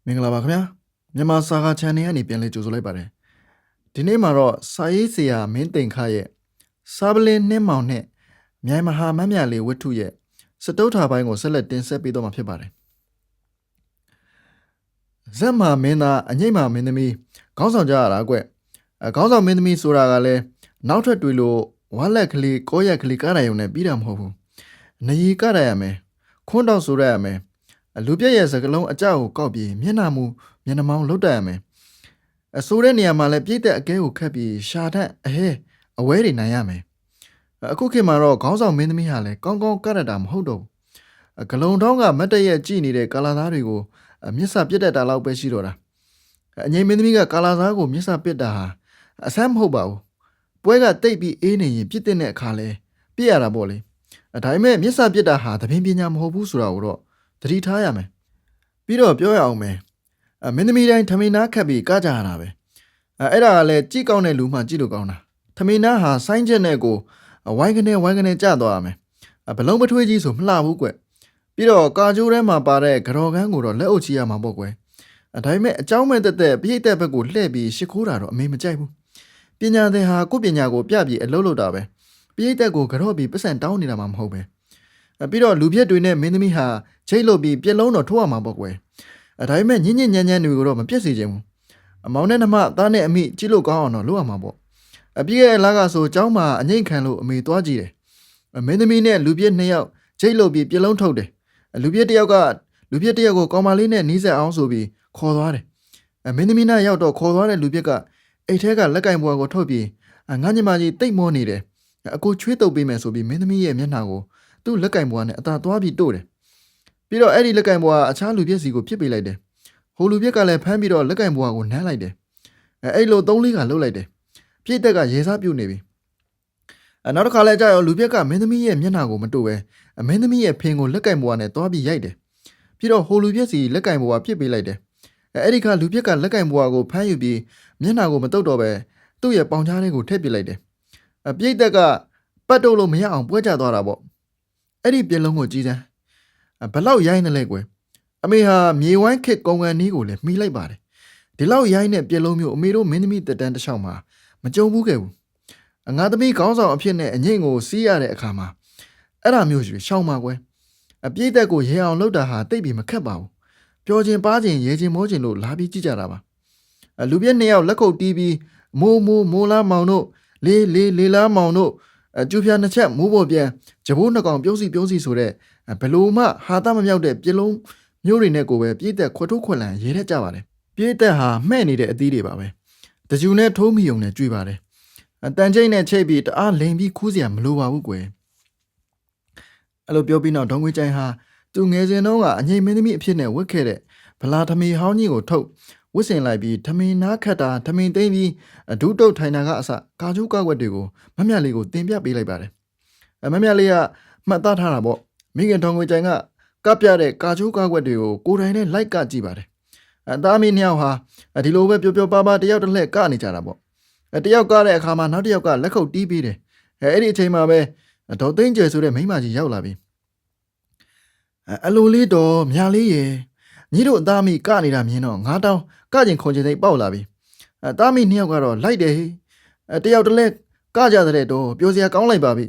မင်္ဂလာပါခင်ဗျာမြန်မာစာကာ channel ကနေပြန်လည်ကြိုဆိုလိုက်ပါတယ်ဒီနေ့မှာတော့စာရေးဆရာမင်းသိန်ခရဲ့စာပလင်းနှင်းမောင်နဲ့မြိုင်မဟာမတ်မြလေးဝတ္ထုရဲ့စတုထာပိုင်းကိုဆက်လက်တင်ဆက်ပေးတော့မှာဖြစ်ပါတယ်ဇက်မာမင်းသားအငိမ့်မာမင်းသမီးခေါင်းဆောင်ကြရတာကွခေါင်းဆောင်မင်းသမီးဆိုတာကလည်းနောက်ထပ်တွေ့လို့ဝါလက်ကလေးကိုရက်ကလေးကားတိုင်ုံနဲ့ပြီးတာမဟုတ်ဘူးနေရီကားတိုင်ရမယ်ခွန်းတောက်ဆိုရရမယ်လူပြည့်ရဲ့စကလုံးအကြောက်ကိုကောက်ပြီးမျက်နှာမူမျက်နှာမောင်းလှုပ်တတ်ရမယ်အဆိုးတဲ့နေရာမှာလည်းပြည့်တဲ့အကဲကိုခတ်ပြီးရှာတတ်အဝဲတွေနိုင်ရမယ်အခုခေတ်မှာတော့ခေါင်းဆောင်မင်းသမီးဟာလည်းကောင်းကောင်းကရတာမဟုတ်တော့ဘူးဂလုံတောင်းကမတ်တရက်ကြည့်နေတဲ့ကာလာသားတွေကိုမျက်စာပြတ်တတ်တာလောက်ပဲရှိတော့တာအငိမ့်မင်းသမီးကကာလာသားကိုမျက်စာပြတ်တာဟာအဆန်းမဟုတ်ပါဘူးပွဲကတိတ်ပြီးအေးနေရင်ပြစ်တဲ့အခါလဲပြစ်ရတာပေါ့လေဒါပေမဲ့မျက်စာပြတ်တာဟာသဘင်ပညာမဟုတ်ဘူးဆိုတာကိုတော့သတိထားရမယ်ပြီးတော့ပြောရအောင်မယ်မင်းသမီးတိုင်းထမိန်နာခတ်ပြီးကကြရတာပဲအဲ့ဒါကလည်းကြည့်ကောင်းတဲ့လူမှကြည့်လို့ကောင်းတာထမိန်နာဟာဆိုင်းချက်နဲ့ကိုဝိုင်းကနေကြသွားရမယ်ဘလုံးပထွေးကြီးဆိုမလှဘူးကွပြီးတော့ကာကျိုးထဲမှာပါတဲ့ကြော်ကန်းကိုတော့လက်အုပ်ချရမှာပေါ့ကွဒါပေမဲ့အเจ้าမဲ့တက်ပြိတ်တဲ့ဘက်ကိုလှည့်ပြီးရှ िख ိုးတာတော့အမေမကြိုက်ဘူးပညာသင်ဟာကိုယ့်ပညာကိုပြပြီးအလုပ်လုပ်တာပဲပြိတ်တဲ့ကိုကြော့ပြီးပတ်စံတောင်းနေတာမှမဟုတ်ပဲပြီးတော့လူပြက်တွေနဲ့မင်းသမီးဟာချိတ်လို့ပြီးပြက်လုံးတော့ထိုးရမှာပေါ့ကွဒါပေမဲ့ညင်ညင်ညမ်းညမ်းတွေကိုတော့မပြက်စေချင်ဘူးအမောင်နဲ့နှမသားနဲ့အမိကြည့်လို့ကောင်းအောင်တော့လုပ်ရမှာပေါ့အပြည့်ရဲ့လားကဆိုเจ้าမှာအငိမ့်ခံလို့အမေသွားကြည့်တယ်မင်းသမီးနဲ့လူပြက်2ယောက်ချိတ်လို့ပြီးပြက်လုံးထုတ်တယ်လူပြက်1ယောက်ကလူပြက်1ယောက်ကိုကောင်မလေးနဲ့နီးစပ်အောင်ဆိုပြီးခေါ်သွားတယ်မင်းသမီးနဲ့ရောက်တော့ခေါ်သွားတဲ့လူပြက်ကအိတ်ထဲကလက်ကင်ဘွားကိုထုတ်ပြီးငါညမကြီးတိတ်မောနေတယ်အခုချွေးတုပ်ပေးမယ်ဆိုပြီးမင်းသမီးရဲ့မျက်နှာကိုသူ့လက်ကင်ဘွားနဲ့အသာသွားပြီးတို့တယ်ပြီးတော့အဲ့ဒီလက်ကင်ဘွားအခြားလူပြက်စီကိုပြစ်ပေးလိုက်တယ်ဟိုလူပြက်ကလည်းဖမ်းပြီးတော့လက်ကင်ဘွားကိုနမ်းလိုက်တယ်အဲ့လို3-4ခါလှုပ်လိုက်တယ်ပြည့်တက်ကရေစားပြုတ်နေပြီနောက်တစ်ခါလဲကြာရောလူပြက်ကမင်းသမီးရဲ့မျက်နှာကိုမတို့ပဲမင်းသမီးရဲ့ဖင်ကိုလက်ကင်ဘွားနဲ့သွားပြီးရိုက်တယ်ပြီးတော့ဟိုလူပြက်စီလက်ကင်ဘွားပြစ်ပေးလိုက်တယ်အဲ့ဒီခါလူပြက်ကလက်ကင်ဘွားကိုဖမ်းယူပြီးမျက်နှာကိုမတုတ်တော့ပဲသူ့ရဲ့ပေါင်ချားလေးကိုထည့်ပစ်လိုက်တယ်ပြည့်တက်ကပတ်တုတ်လို့မရအောင်ပွဲကျသွားတာပေါ့အဲ့ဒီပြက်လုံးကိုကြည်စမ်းဘလောက်ရိုင်းနေလဲကွယ်အမေဟာမြေဝိုင်းခစ်ကုံကန်နီးကိုလည်းမှီလိုက်ပါတယ်ဒီလောက်ရိုင်းတဲ့ပြက်လုံးမျိုးအမေတို့မင်းသမီးတက်တန်းတစ်ချောင်းမှာမကြုံဘူးခဲ့ဘူးငါသမီးခေါင်းဆောင်အဖြစ်နဲ့အငိမ့်ကိုစီးရတဲ့အခါမှာအဲ့ဒါမျိုးရှောင်းပါကွယ်အပြည့်သက်ကိုရေအောင်လှုပ်တာဟာတိတ်ပြီးမခက်ပါဘူးပျော်ခြင်းပါးခြင်းရေခြင်းမောခြင်းလို့လာပြီးကြည့်ကြတာပါလူပြည့်2ယောက်လက်ခုပ်တီးပြီးမိုးလားမောင်တို့လေးလားမောင်တို့ကျူပြာ2ချက်မိုးပေါ်ပြန်ဂျဘိုး2ကောင်ပြုံးစီဆိုတဲ့ဘလို့မှဟာသမမြောက်တဲ့ပြလုံးမျိုးတွေနဲ့ကိုပဲပြည့်သက်ခွတ်ထိုးခွက်လန်ရေထက်ကြပါတယ်ပြည့်သက်ဟာမှဲ့နေတဲ့အသီးတွေပါပဲတကြူနဲ့ထိုးမိုံနဲ့ကြွေပါတယ်တန်ချိတ်နဲ့ချိတ်ပြီးတအားလိန်ပြီးခူးစရာမလိုပါဘူးကွယ်အဲ့လိုပြောပြီးတော့ဒေါငွေချိုင်ဟာသူငယ်စဉ်တုန်းကအငိမ့်မင်းသမီးအဖြစ်နဲ့ဝတ်ခဲ့တဲ့ဗလာထမီဟောင်းကြီးကိုထုတ်ဝစ်စင်လိုက်ပြီးထမင်းနားခတ်တာထမင်းသိမ့်ပြီးဒူးတုတ်ထိုင်တာကအစကာကျိုးကောက်ွက်တွေကိုမမြလေးကိုတင်ပြပေးလိုက်ပါတယ်မမြလေးကမှတ်သားထားတာပေါ့မိခင်ဒေါငွေချိုင်ကကပ်ပြတဲ့ကာကျိုးကောက်ွက်တွေကိုကိုယ်တိုင်နဲ့လိုက်ကကြည့်ပါတယ်သားမီး2ယောက်ဟာဒီလိုပဲပျော်ပျော်ပါပါတယောက်တစ်လှည့်ကနေကြတာပေါ့တယောက်ကတဲ့အခါမှာနောက်တစ်ယောက်ကလက်ခုပ်တီးပေးတယ်အဲ့ဒီအချိန်မှာပဲဒေါ်သိန်းကျယ်ဆိုတဲ့မိန်းမကြီးရောက်လာပြီအလိုလေးတော့မြာလေးရေညီတို့အသားမီကနေတာမြင်တော့ငါတောင်းကကျင်ခွန်ကျင်သိပေါက်လာပြီသားမီ2ယောက်ကတော့လိုက်တယ်တယောက်တစ်လှည့်ကကြတဲ့တော့ပျော်စရာကောင်းလိုက်ပါပြီ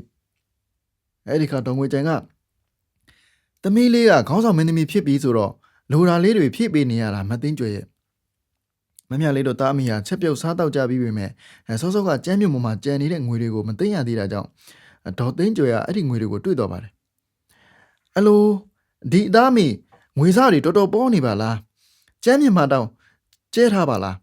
အဲ့ဒီခါဒေါငွေချိုင်ကသမီးလေးကခေါင်းဆောင်မင်းသမီးဖြစ်ပြီးဆိုတော့လိုရာလေးတွေဖြည့်ပေးနေရတာမသိန်းကျွဲရဲ့မမြလေးတို့သားအမိဟာချက်ပြုတ်စားတော့ကြပြီးပြီမဲ့စောစောကကျမ်းမြုံပေါ်မှာကြံနေတဲ့ငွေတွေကိုမသိရသေးတာကြောင့်ဒေါ်သိန်းကျွဲကအဲ့ဒီငွေတွေကိုတွေ့တော့ပါတယ်အလိုဒီသားမိငွေစားတွေတော်တော်ပေါ်နေပါလားကျမ်းမြင်မှာတောင်းကျဲထားပါလား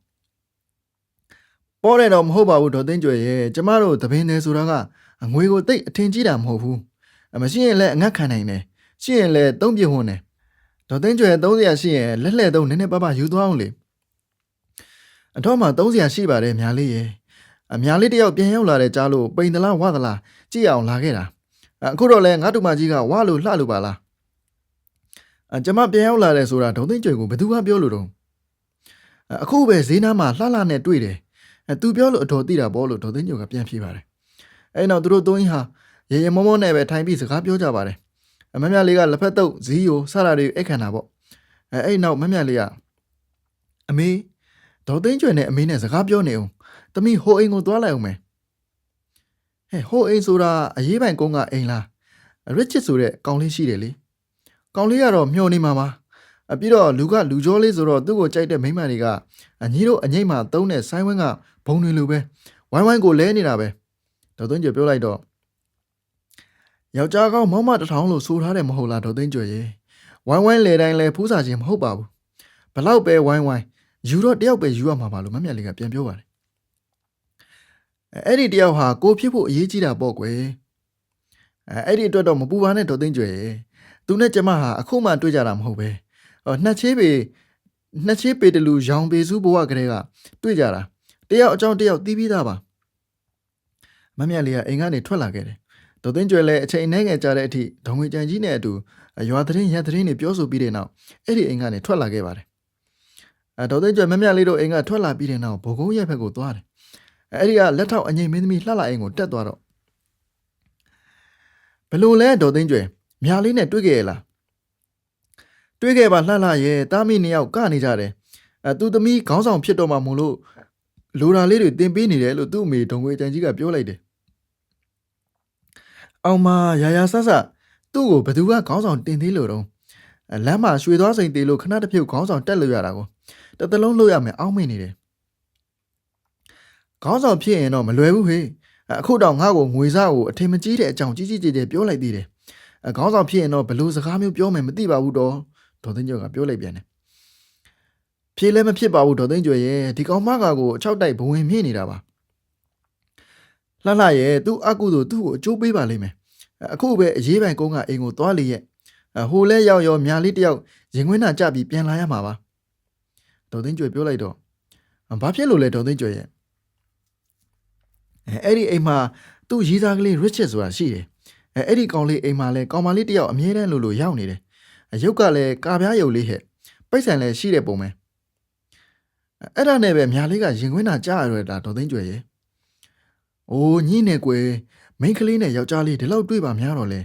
ပေါ်တယ်တော့မဟုတ်ပါဘူးဒေါ်သိန်းကျွဲရဲ့ကျမတို့သပင်းနေဆိုတာကငွေကိုတိတ်အထင်ကြီးတာမဟုတ်ဘူးမရှိရင်လည်းအငတ်ခံနိုင်တယ်ရှိရင်လည်းသုံးပြဝန်းတယ်ဒေါ်သိန်းကျွဲ300ရှိရင်လက်လှဲ့သုံးနည်းနည်းပါးပါယူသွားအောင်လေအတော့မှ300ရှိပါတယ်မြားလေးရေမြားလေးတယောက်ပြန်ရောက်လာတဲ့ကြားလို့ပိန်သလားဝသလားကြည့်အောင်လာခဲ့တာအခုတော့လဲငါတူမကြီးကဝလို့လှလို့ပါလားကျမပြန်ရောက်လာတယ်ဆိုတာဒေါ်သိန်းကျွဲကိုဘယ်သူကပြောလို့တော့အခုပဲဈေးနားမှာလှနဲ့တွေ့တယ်သူပြောလို့အတော်သိတာပေါ့လို့ဒေါ်သိန်းကျွဲကပြန်ဖြေပါတယ်အဲ့နောက်သူတို့သုံးဟာရေရေမောမောနဲ့ပဲထိုင်ပြီးစကားပြောကြပါတယ်မမြလေးကလက်ဖက်တုပ်ဇီးယိုစတာတွေအိတ်ခံတာပေါ့အဲ့နောက်မမြလေးက အမေဒေါ်သိန်းကျွယ်နဲ့အမေနဲ့စကားပြောနေအောင်သမီးဟိုအိမ်ကိုသွားလိုက်အောင်မယ်ဟဲ့ဟိုအိမ်ဆိုတာအရေးပိုင်ကုန်းကအိမ်လားရစ်ချစ်ဆိုတဲ့ကောင်လေးရှိတယ်လေကောင်လေးကတော့မျောနေမှာပါပြီးတော့လူကလူကြောလေးဆိုတော့သူ့ကိုကြိုက်တဲ့မိန်းမတွေကအညီတို့အငိမ့်မှာသုံးတဲ့ဆိုင်းဝင်းကဘုံတွေလိုပဲဝိုင်းဝိုင်းကိုလဲနေတာပဲဒေါ်သိန်းကျွယ်ပြောလိုက်တော့ယောက်ျားကောင်းမောင်မတစ်ထောင်လို့ဆိုထားတယ်မဟုတ်လားဒေါ်သိန်းကျွယ်ရေဝိုင်းဝိုင်းလဲတိုင်းလဲဖူးစာချင်းမဟုတ်ပါဘူးဘလောက်ပဲဝိုင်းဝိုင်းယူတော့တယောက်ပဲယူရမှာပါလို့မမြတ်လေးကပြန်ပြောပါတယ်အဲ့ဒီတယောက်ဟာကိုဖြစ်ဖို့အရေးကြီးတာပေါ့ကွယ်အဲ့ဒီအတွက်တော့မပူပါနဲ့ဒေါ်သိန်းကျွယ်ရေသူနဲ့ကျမဟာအခုမှတွေ့ကြတာမဟုတ်ပဲနှစ်ချေးပေတလူရောင်ပေစုဘဝကလေးကတွေ့ကြတာတယောက်အကြောင်းတယောက်တီးပြီးသားပါမမြတ်လေးကအိမ်ကနေထွက်လာခဲ့တယ်ဒေါ်သိန်းကျွယ်လည်းအချိန်နဲ့ငယ်ကြတဲ့အထိဒေါငွေကြံကြီးနဲ့အတူရွာသတင်းရက်သတင်းတွေပြောဆိုပြီးတဲ့နောက်အဲ့ဒီအိမ်ကနေထွက်လာခဲ့ပါတယ်ဒေါ်သိန်းကျွယ်မမြတ်လေးတို့အိမ်ကထွက်လာပြီးတဲ့နောက်ဘိုကုန်းရက်ဘက်ကိုသွားတယ်အဲ့ဒီကလက်ထောက်အငိမ့်မင်းသမီးလှလှအိမ်ကိုတက်သွားတော့ဘလို့လဲဒေါ်သိန်းကျွယ်မြာလေးနဲ့တွေ့ခဲ့ရလားတွေ့ခဲ့ပါလှလှရဲ့တားမိနှစ်ယောက်ကနေကြတယ်သူသမီးခေါင်းဆောင်ဖြစ်တော့မှမို့လို့လိုရာလေးတွေတင်ပေးနေတယ်လို့သူ့အမေဒုံငွေကြံကြီးကပြောလိုက်တယ်အောင်မရာဆဆသူ့ကိုဘသူကခေါင်းဆောင်တင်သေးလို့တော့လမ်းမှာရွှေသွားစိန်တေးလို့ခဏတစ်ဖြုတ်ခေါင်းဆောင်တက်လို့ရတာကိုတစ်သလုံးလို့ရမယ်အောင်းမိနေတယ်ခေါင်းဆောင်ဖြစ်ရင်တော့မလွယ်ဘူးဟေ့အခုတော့ငါ့ကိုငွေစားကိုအထင်မကြီးတဲ့အကြောင်းကြီးကျယ်ပြောလိုက်သေးတယ်ခေါင်းဆောင်ဖြစ်ရင်တော့ဘလို့စကားမျိုးပြောမယ်မသိပါဘူးတော့ဒေါ်သိန်းကျော်ကပြောလိုက်ပြန်တယ်ဖြေလည်းမဖြစ်ပါဘူးဒေါ်သိန်းကျော်ရဲ့ဒီကောင်မကကိုအချောက်တိုက်ဘဝင်မြင့်နေတာပါလှလှရဲ့သူ့အကုသို့သူ့ကိုအကျိုးပေးပါလိမ့်မယ်အခုပဲအရေးပိုင်ကုန်းကအိမ်ကိုသွားလေရဲ့ဟိုလဲရောက်ရောမြာလေးတယောက်ရင်ခွင်းနာကြပြီးပြန်လာရမှာပါဒေါ်သိန်းကျော်ပြောလိုက်တော့ဘာဖြစ်လို့လဲဒေါ်သိန်းကျော်ရဲ့အဲ့ဒီအိမ်မှာသူ့ရီးသားကလေး Richard ဆိုတာရှိတယ်အဲ့ဒီကောင်လေးအိမ်မှာလဲကောင်မလေးတယောက်အမြဲတမ်းလို့ရောက်နေတယ်ရုပ်ကလည်းကာပြားရုပ်လေးဟဲ့ပိတ်ဆန်လည်းရှိတဲ့ပုံပဲအဲ့ဒါနဲ့ပဲမြာလေးကရင်ခွင်းနာကြားရတာဒေါ်သိန်းကျွယ်ရဲ့အိုးညင်းနေကွယ်မိန်းကလေးနဲ့ယောက်ျားလေးဒီလောက်တွေ့ပါများတော့လဲ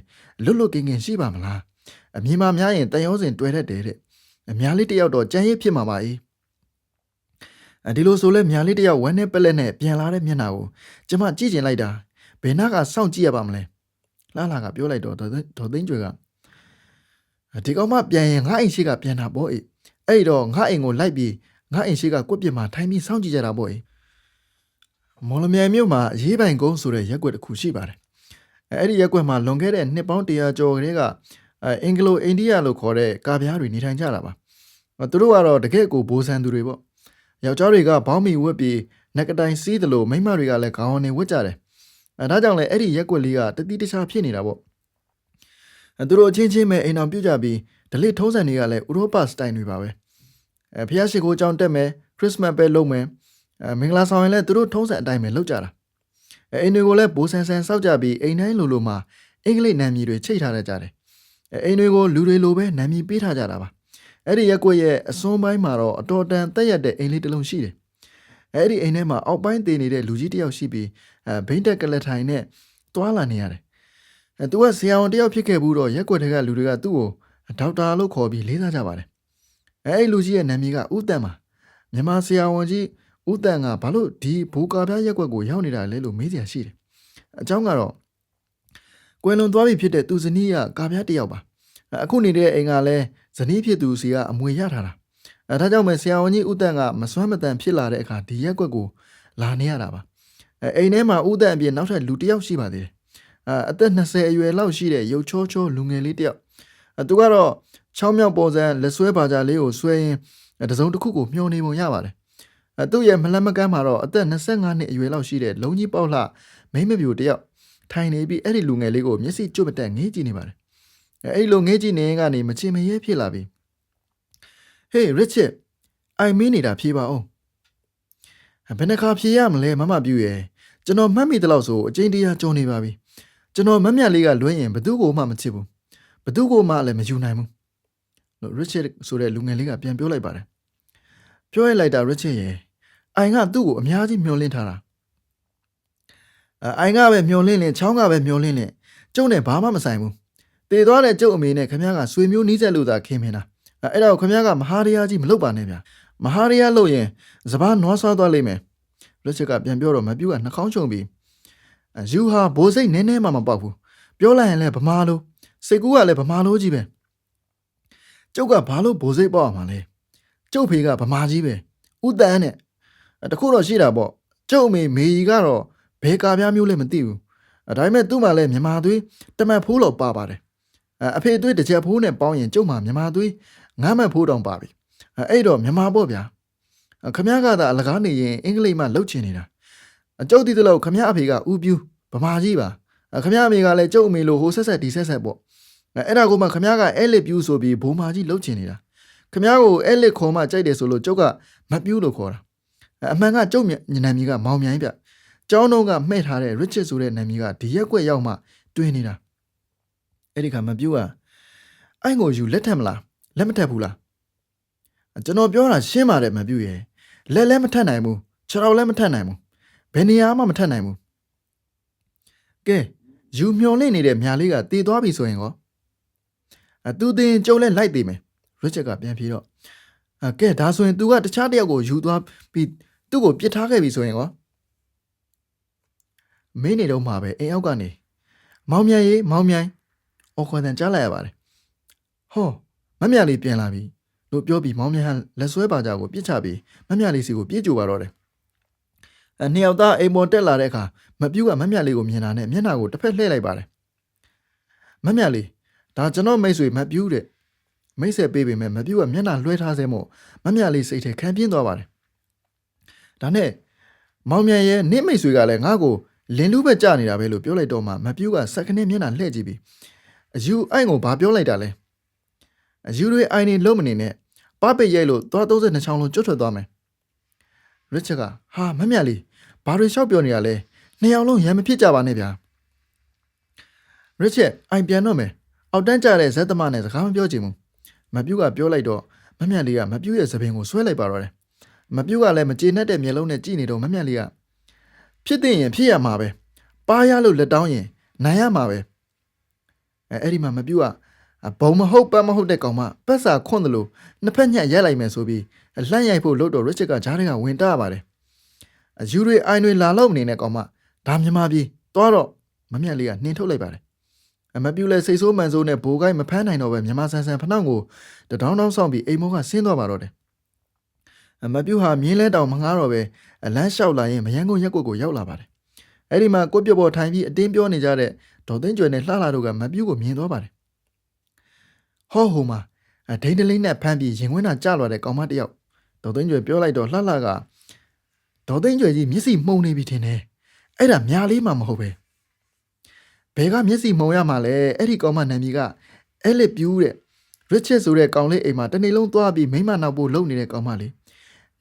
လွတ်ကင်းရှိပါမလားအမြင်မှများရင်တန်ရောစင်တွေ့တတ်တယ်တဲ့အများလေးတယောက်တော့ကြမ်းရစ်ဖြစ်မှာပါဒီလိုဆိုလဲမြာလေးတယောက်ဝမ်းနဲ့ပက်လက်နဲ့ပြန်လာတဲ့မျက်နှာကိုကျမကြည့်ကျင်လိုက်တာဘယ်နှကစောင့်ကြည့်ရပါမလဲလှလှကပြောလိုက်တော့ဒေါ်သိန်းကျွယ်ကဒီကောင်မှပြန်ရင်ငါအိမ်ရှိကပြန်တာပေါ့အဲ့တော့ငါအိမ်ကိုလိုက်ပြီးငါအိမ်ရှိကကွက်ပြစ်မှာထိုင်ပြီးစောင့်ကြည့်ကြတာပေါ့မော်လမြိုင်မြို့မှာရေးပိုင်ကုန်းဆိုတဲ့ရက်ကွက်တစ်ခုရှိပါတယ်အဲ့ဒီရက်ကွက်မှာလွန်ခဲ့တဲ့နှစ်ပေါင်း100ကျော်ကလေးကအင်္ဂလိုအိန္ဒိယလို့ခေါ်တဲ့ကာပြားတွေနေထိုင်ကြတာပါသူတို့ကတော့တကယ့်ကိုဘိုးဆန်သူတွေပေါ့ယောက်ျားတွေကဘောင်းမီဝက်ပြီးနက်ကတိုင်စီးတယ်လို့မိန်းမတွေကလည်းခေါင်းနေဝက်ကြတယ်ဒါကြောင့်လည်းအဲ့ဒီရက်ကွက်လေးကတတိတခြားဖြစ်နေတာပေါ့သူတို့ချင်းချင်းပဲအိမ်အောင်ပြုတ်ကြပြီးဒလိထုံးစံတွေကလည်းဥရောပစတိုင်တွေပါပဲဖျားရှိခိုးကြောင်းတက်မယ်ခရစ်စမတ်ပဲလုပ်မယ်မင်္ဂလာဆောင်ရင်လည်းသူတို့ထုံးစံအတိုင်းပဲလုပ်ကြတာအိမ်တွေကိုလည်းဘိုးဆန်စောက်ကြပြီးအိမ်တိုင်းလိုမှာအင်္ဂလိပ်နာမည်တွေချိတ်ထားကြတယ်အိမ်တွေကိုလူတွေလိုပဲနာမည်ပေးထားကြတာပါအဲ့ဒီရက်ကွက်ရဲ့အစွန်းပိုင်းမှာတော့အတော်တန်တက်ရက်တဲ့အိမ်လေးတစ်လုံးရှိတယ်အဲ့ဒီအိမ်ထဲမှာအောက်ပိုင်းတည်နေတဲ့လူကြီးတစ်ယောက်ရှိပြီးဘိန်းတက်ကလက်ထိုင်နဲ့တွာလာနေရတယ်သူကဆရာဝန်တစ်ယောက်ဖြစ်ခဲ့ဘူးတော့ရက်ကွက်တွေကလူတွေကသူ့ကိုဒေါက်တာလို့ခေါ်ပြီးလေးစားကြပါတယ်အဲ့ဒီလူကြီးရဲ့နာမည်ကဦးတန်ပါမြန်မာဆရာဝန်ကြီးဦးတန်ကဘာလို့ဒီဘူကာပြားရက်ကွက်ကိုရောက်နေတာလဲလို့မေးစရာရှိတယ်အကြောင်းကတော့ကွယ်လွန်သွားပြီဖြစ်တဲ့သူဇနီးကကာပြားတစ်ယောက်ပါအခုနေတဲ့အိမ်ကလည်းဇနီးဖြစ်သူစီကအမွေရထားတာဒါကြောင့်ပဲဆရာဝန်ကြီးဦးတန်ကမစွမ်းမတန်ဖြစ်လာတဲ့အခါဒီရက်ကွက်ကိုလာနေရတာပါအိမ်ထဲမှာဦးတန်အပြင်နောက်ထပ်လူတစ်ယောက်ရှိပါသေးတယ်အသက်20အရွယ်လောက်ရှိတဲ့ရုပ်ချောလူငယ်လေးတစ်ယောက်သူကတော့ချောင်းမြောက်ပေါ်စံလက်ဆွဲပါကြလေးကိုဆွဲရင်တစုံတစ်ခုကိုမျှော်နေပုံရပါတယ်သူ့ရဲ့မလန့်မကမ်းမှာတော့အသက်25နှစ်အရွယ်လောက်ရှိတဲ့လုံးကြီးပေါက်လှမိန်းမပြူတစ်ယောက်ထိုင်နေပြီးအဲ့ဒီလူငယ်လေးကိုမျက်စိကျွတ်မတက်ငေးကြည့်နေပါတယ်အဲ့ဒီလိုငေးကြည့်နေရင်ကနေမချင်မရဲဖြစ်လာပြီဟေးရစ်ချစ်အိုင်မင်းနေတာဖြေပါအောင်ဘယ်နှခါဖြေရမလဲမမပြူရဲ့ကျွန်တော်မှတ်မိတဲ့လောက်ဆိုအချင်းတရားကြုံနေပါပြီကျွန်တော်မမြတ်လေးကလွှဲရင်ဘသူ့ကိုမှမချစ်ဘူးဘသူ့ကိုမှလည်းမယူနိုင်ဘူးလို့ရစ်ချစ်ဆိုတဲ့လူငယ်လေးကပြန်ပြောလိုက်ပါတယ်ပြောရလိုက်တာရစ်ချစ်ရဲ့အိုင်ကသူ့ကိုအများကြီးမျှော်လင့်ထားတာအိုင်ကပဲမျှော်လင့်ချောင်းကပဲမျှော်လင့်ကျုပ်နဲ့ဘာမှမဆိုင်ဘူးတည်သွားတဲ့ကျုပ်အမေနဲ့ခမရကဆွေမျိုးနီးစက်လို့သာခင်မင်းတာအဲ့ဒါကိုခမရကမဟာတရားကြီးမလုပ်ပါနဲ့ဗျာ မဟာရီယာလို့ရင်စပားနွားဆွားသွားလိမ့်မယ်ရစ်ချက်ကပြန်ပြောတော့မပြူကနှာခေါင်းချုံပြီးယူဟာဘိုးစိတ်နည်းနည်းမှမပေါက်ဘူးပြောလိုက်ရင်လည်းဗမာလိုစိတ်ကူးကလည်းဗမာလိုကြီးပဲကျုပ်ကဘာလို့ဘိုးစိတ်ပေါက်အောင်မလဲကျုပ်ဖေကဗမာကြီးပဲဥတန်းနဲ့တခုတော့ရှိတာပေါ့ကျုပ်အမေမေကြီးကတော့ဘယ်ကာပြားမျိုးလဲမသိဘူးဒါပေမဲ့သူ့မှာလည်းမြန်မာသွေးတမတ်ဖိုးတော့ပါပါတယ်အဖေသွေးတစ်ချက်ဖိုးနဲ့ပေါင်းရင်ကျုပ်မှာမြန်မာသွေးငါးမှတ်ဖိုးတောင်ပါပြီအဲ့တော့မြန်မာပေါ့ဗျာခမရကသာအလကားနေရင်အင်္ဂလိပ်မှလှုပ်ချင်နေတာကျုပ်တည်တယ်လို့ခမရအဖေကဥပြူဗမာကြီးပါခမရအမေကလည်းကျုပ်အမေလိုဟိုဆက်ဆက်ဒီဆက်ဆက်ပေါ့အဲ့ဒါကိုမှခမရကအဲ့လက်ပြူဆိုပြီးဘိုးမာကြီးလှုပ်ချင်နေတာခမရကိုအဲ့လက်ခေါ်မှကြိုက်တယ်ဆိုလို့ကျုပ်ကမပြူလို့ခေါ်တာအမှန်ကကျုပ်နာမည်ကမောင်မြိုင်းဗျကျောင်းတော်ကမှဲ့ထားတဲ့ Richard ဆိုတဲ့နာမည်ကဒီရက်ကွက်ရောက်မှတွင်နေတာအဲ့ဒီခါမပြူကအဲ့ကိုယူလက်ထက်မလားလက်မထက်ဘူးလားကျွန်တော်ပြောတာရှင်းပါတယ်မပြူရဲ့လက်လည်းမထက်နိုင်ဘူးခြေထောက်လည်းမထက်နိုင်ဘူးဘယ်နေရာမှမထက်နိုင်ဘူးကဲယူမျောလင့်နေတဲ့မြာလေးကတည်သွားပြီဆိုရင်ကောသူတင်ကျုံလဲလိုက်သေးမယ်ရစ်ချက်ကပြန်ပြေတော့ကဲဒါဆိုရင် तू ကတခြားတယောက်ကိုယူသွားပြီးသူ့ကိုပြစ်ထားခဲ့ပြီဆိုရင်ကောမင်းနေတော့မှာပဲအိမ်အောက်ကနေမောင်မြိုင်ရေးမောင်မြိုင်အော်ခေါ်တဲ့ကြားလိုက်ရပါတယ်ဟောမမြလေးပြန်လာပြီလို့ပြောပြီးမောင်မြိုင်ဟန်လက်ဆွဲပါကြကိုပြစ်ချပြီးမမြလေးစီကိုပြေးကြိုပါတော့တယ်နှစ်ယောက်သားအိမ်ပေါ်တက်လာတဲ့အခါမပြူကမမြလေးကိုမြင်တာနဲ့မျက်နှာကိုတစ်ဖက်လှည့်လိုက်ပါတယ်မမြလေးဒါကျွန်တော်မိတ်ဆွေမပြူတဲ့မိတ်ဆက်ပေးပေမဲ့မပြူကမျက်နှာလွှဲထားစဲမို့မမြလေးစိတ်ထဲခံပြင်းသွားပါတယ်ဒါနဲ့မောင်မြိုင်ရဲ့နင့်မိတ်ဆွေကလည်းငါ့ကိုလင်းလူးပဲကြာနေတာပဲလို့ပြောလိုက်တော့မှမပြူကစက္ကနဲ့မျက်နှာလှည့်ကြည့်ပြီးအယူအိုင်ကိုဘာပြောလိုက်တာလဲအယူတွေအိုင်နေလုံးမနေနဲ့ပပိတ်ရိုက်လို့သွား32ချောင်းလုံးကျွတ်ထွက်သွားမယ်ရစ်ချက်ကဟာမမြလေးဘာတွေလျှောက်ပြောနေတာလဲနှစ်ယောက်လုံးရံမဖြစ်ကြပါနဲ့ဗျာရစ်ချက်အိုင်ပြန်တော့မယ်အောက်တန်းကြတဲ့ဇက်သမားနဲ့စကားမပြောချင်ဘူးမပြူကပြောလိုက်တော့မမြလေးကမပြူရဲ့သပင်ကိုဆွဲလိုက်ပါတော့တယ်မပြူကလည်းမကျေနပ်တဲ့မျက်လုံးနဲ့ကြည့်နေတော့မမြလေးကဖြစ်တဲ့ရင်ဖြစ်ရမှာပဲပါရလို့လက်တောင်းရင်နိုင်ရမှာပဲအဲ့ဒီမှာမပြူကဘုံမဟုတ်ပတ်မဟုတ်တဲ့ကောင်မပတ်စာခွန့်တယ်လို့နှစ်ဖက်ညှက်ရက်လိုက်မယ်ဆိုပြီးလှန့်ရိုက်ဖို့လို့တော့ရစ်ချက်ကဂျားတွေကဝင်တားပါတယ်အယူတွေအိုင်တွေလာလို့မနေတဲ့ကောင်မဒါမြမပြေးသွားတော့မမြတ်လေးကနှင်းထုတ်လိုက်ပါတယ်မပြူလဲစိတ်ဆိုးမှန်ဆိုးနဲ့ဘိုးကိုင်းမဖမ်းနိုင်တော့ပဲမြမဆန်ဆန်ဖနှောင်းကိုတတောင်းတောင်းဆောင်ပြီးအိမ်မောကဆင်းသွားပါတော့တယ်မပြူဟာမြင်းလဲတောင်မငားတော့ပဲအလန်းလျှောက်လာရင်မယန်းကုန်းရက်ကွက်ကိုရောက်လာပါတယ်အဲ့ဒီမှာကိုပြပေါ်ထိုင်ပြီးအတင်းပြောနေကြတဲ့ဒေါ်သိန်းကျွယ်နဲ့လှလှတို့ကမပြူကိုမြင်သွားပါတယ်ဟောဟိုမှာဒိန်တလိမ့်နဲ့ဖမ်းပြီးရင်ခွင်းသာကျလာတဲ့ကောင်မတယောက်ဒေါ်သိန်းကျွယ်ပြောလိုက်တော့လှလှကဒေါ်သိန်းကျွယ်ကြီးမျက်စိမှုံနေပြီထင်တယ်အဲ့ဒါမြားလေးမှမဟုတ်ပဲဘယ်ကမျက်စိမှုံရမှာလဲအဲ့ဒီကောင်မနာမည်ကအဲလစ်ပြူးတဲ့ရစ်ချစ်ဆိုတဲ့ကောင်လေးအိမ်မှာတနေ့လုံးသွားပြီးမိမနောက်ဖို့လုံနေတဲ့ကောင်မလေး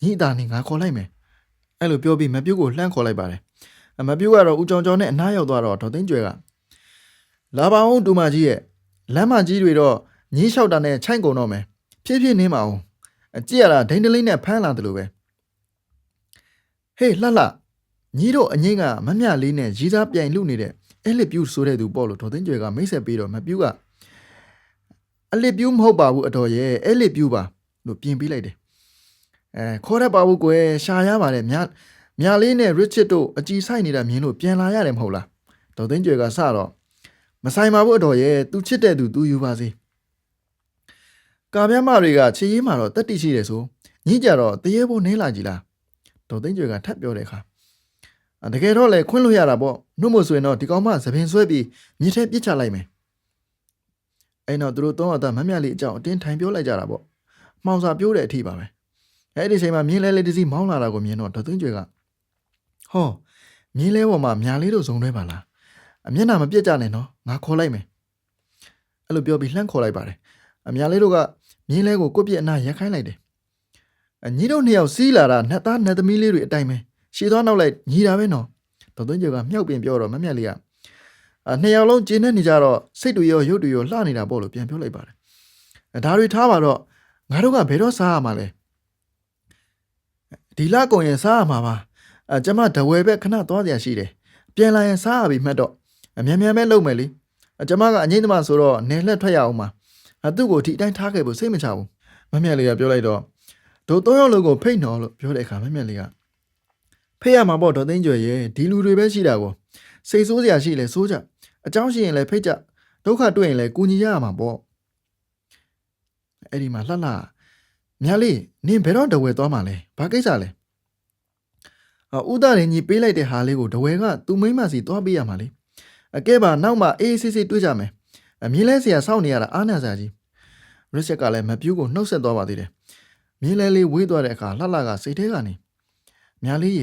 ညီအသားနဲ့ငါခေါ်လိုက်မယ်အဲ့လိုပြောပြီးမပြူးကိုလှမ်းခေါ်လိုက်ပါတယ်မပြူးကတော့ဦးကြောင်ကြောင်နဲ့အနားရောက်သွားတော့ဒေါ်သိန်းကျွယ်ကလာပါအောင်တူမကြီးရဲ့လမ်းမကြီးတွေတော့ညင်းလျှောက်တာနဲ့ချိုင်ကုန်တော့မယ်ဖြည်းဖြည်းနင်းမအောင်ကြည့်ရတာဒိန်တလိမ့်နဲ့ဖမ်းလာတယ်လို့ပဲဟေးလှလှညီတို့အငိမ့်ကမမြလေးနဲ့ရီးစားပြိုင်လူနေတဲ့အဲလစ်ပြူးဆိုတဲ့သူပေါ့လို့ဒေါ်သိန်းကျွယ်ကမိတ်ဆက်ပြီးတော့မပြူးကအလစ်ပြူးမဟုတ်ပါဘူးအတော်ရဲ့အဲလစ်ပြူးပါလို့ပြင်ပေးလိုက်တယ်ခေါ်ရပါဘူးကွယ်ရှာရပါတယ်မြလေးနဲ့ရစ်ချစ်တို့အကြည်ဆိုင်နေတာမြင်လို့ပြန်လာရတယ်မဟုတ်လားဒေါ်သိန်းကျွယ်ကစတော့မဆိုင်ပါဘူးအတော်ရဲ့သူချစ်တဲ့သူသူယူပါစေကာပြမတွေကချေးရေးမှာတော့တက်တိရှိတယ်ဆိုညကြတော့တရေဖို့နေလာကြည်လားဒေါ်သိန်းကျွယ်ကထပ်ပြောတဲ့အခါတကယ်တော့လေခွင့်လို့ရတာပေါ့နှုတ်မို့ဆိုရင်တော့ဒီကောင်မသပင်ဆွဲပြီးမြေထဲပြစ်ချလိုက်မယ်အဲ့တော့သူတို့သုံးယောက်သားမမြလေးအကြောင်းအတင်းထိုင်ပြောလိုက်ကြတာပေါ့မှောင်စာပြိုးတဲ့အထိပါပဲအဲ့ဒီချိန်မှာမြင်းလဲလေးတစ်စီးမောင်းလာတာကိုမြင်တော့ဒေါ်သိန်းကျွယ်ကဟောမြင်းလဲပေါ်မှာမြာလေးတို့ဇုံတွဲပါလားအမျက်နှာမပြတ်ကြနဲ့နော်ငါခေါ်လိုက်မယ်အဲ့လိုပြောပြီးလှမ်းခေါ်လိုက်ပါတယ်အမြလေးတို့ကမြင်းလဲကိုကိုပြစ်အနာရက်ခိုင်းလိုက်တယ်ညီတို့နှစ်ယောက်စီးလာတာနှစ်သားနှစ်သမီးလေးတွေအတိုင်းပဲရှည်သွားနောက်လိုက်ညီတာပဲနော်ဒေါ်သွင်းကျော်ကမြောက်ပြင်ပြောတော့မမြတ်လေးကနှစ်ယောက်လုံးကျင်းနေနေကြတော့စိတ်တွေရောရုပ်တွေရောလှနေတာပေါ့လို့ပြန်ပြောလိုက်ပါတယ်ဒါတွေထားပါတော့ငါတို့ကဘယ်တော့စားရမှာလဲဒီလကုန်ရင်စားရမှာပါကျမတဝဲပဲခဏသွားစရာရှိတယ်ပြန်လာရင်စားရပြီမှတ်တော့အမြန်မြန်ပဲလုပ်မယ်လေကျမကအငိမ့်သမားဆိုတော့နေလှက်ထွက်ရအောင်ပါသူ့ကိုဒီအတိုင်းထားခဲ့ဖို့စိတ်မချဘူးမမြတ်လေးကပြောလိုက်တော့ တို့3ယောက်လုံးကိုဖိတ်နော်လို့ပြောတဲ့အခါမမြတ်လေးကဖိတ်ရမှာပေါ့ဒေါ်သိန်းကျွယ်ရဲ့ဒီလူတွေပဲရှိတာကိုစိတ်ဆိုးစရာရှိလဲဆိုးကြအကြောင်းရှိရင်လည်းဖိတ်ကြဒုက္ခတွေ့ရင်လည်းကူညီရမှာပေါ့အဲ့ဒီမှာလှလှမြတ်လေးနင်ဘယ်တော့တဝဲသွားမှာလဲဘာကိစ္စလဲဥဒရင်ကြီးပေးလိုက်တဲ့ဟာလေးကိုတဝဲကသူ့မိမစီသွားပေးရမှာလေအကဲပါနောက်မှအေးဆေးဆေးတွေ့ကြမယ်အမြင်လဲစရာစောင့်နေရတာအားနာစရာကြီးရစ်ချက်ကလည်းမပြူးကိုနှုတ်ဆက်သွားပါသေးတယ်မြင်းလဲလေးဝေးသွားတဲ့အခါလှလှကစိတ်ထဲကနေမြားလေးရ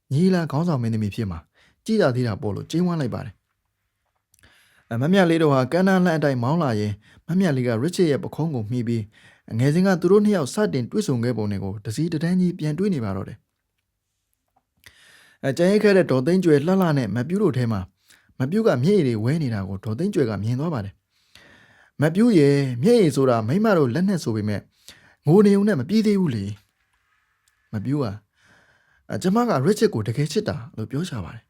ေညီလာခေါင်းဆောင်မင်းသမီးဖြစ်မှာကြည်သာသေးတာပေါ့လို့ကျင်းဝန်းလိုက်ပါတယ်မမြလေးတို့ဟာကန်းနာလှအတိုင်းမောင်းလာရင်မမြလေးကရစ်ချစ်ရဲ့ပခုံးကိုမှီပြီးငယ်စဉ်ကသူတို့နှစ်ယောက်စတင်တွေ့ဆုံခဲ့ပုံတွေကိုတစည်းတန်းကြီးပြန်တွေးနေပါတော့တယ်ကျန်ရခဲ့တဲ့ဒေါ်သိန်းကျွယ်လှလှနဲ့မပြူးတို့ထဲမှာမပြူးကမျက်ရည်တွေဝဲနေတာကိုဒေါ်သိန်းကျွယ်ကမြင်သွားပါတယ်မပြူးရဲ့မျက်ရည်ဆိုတာမိမတို့လက်နဲ့ဆိုပေမဲ့ငိုနေုံနဲ့မပြေးသေးဘူးလေမပြူးကကျမကရစ်ချစ်ကိုတကယ်ချစ်တာလို့ပြောချပါတယ်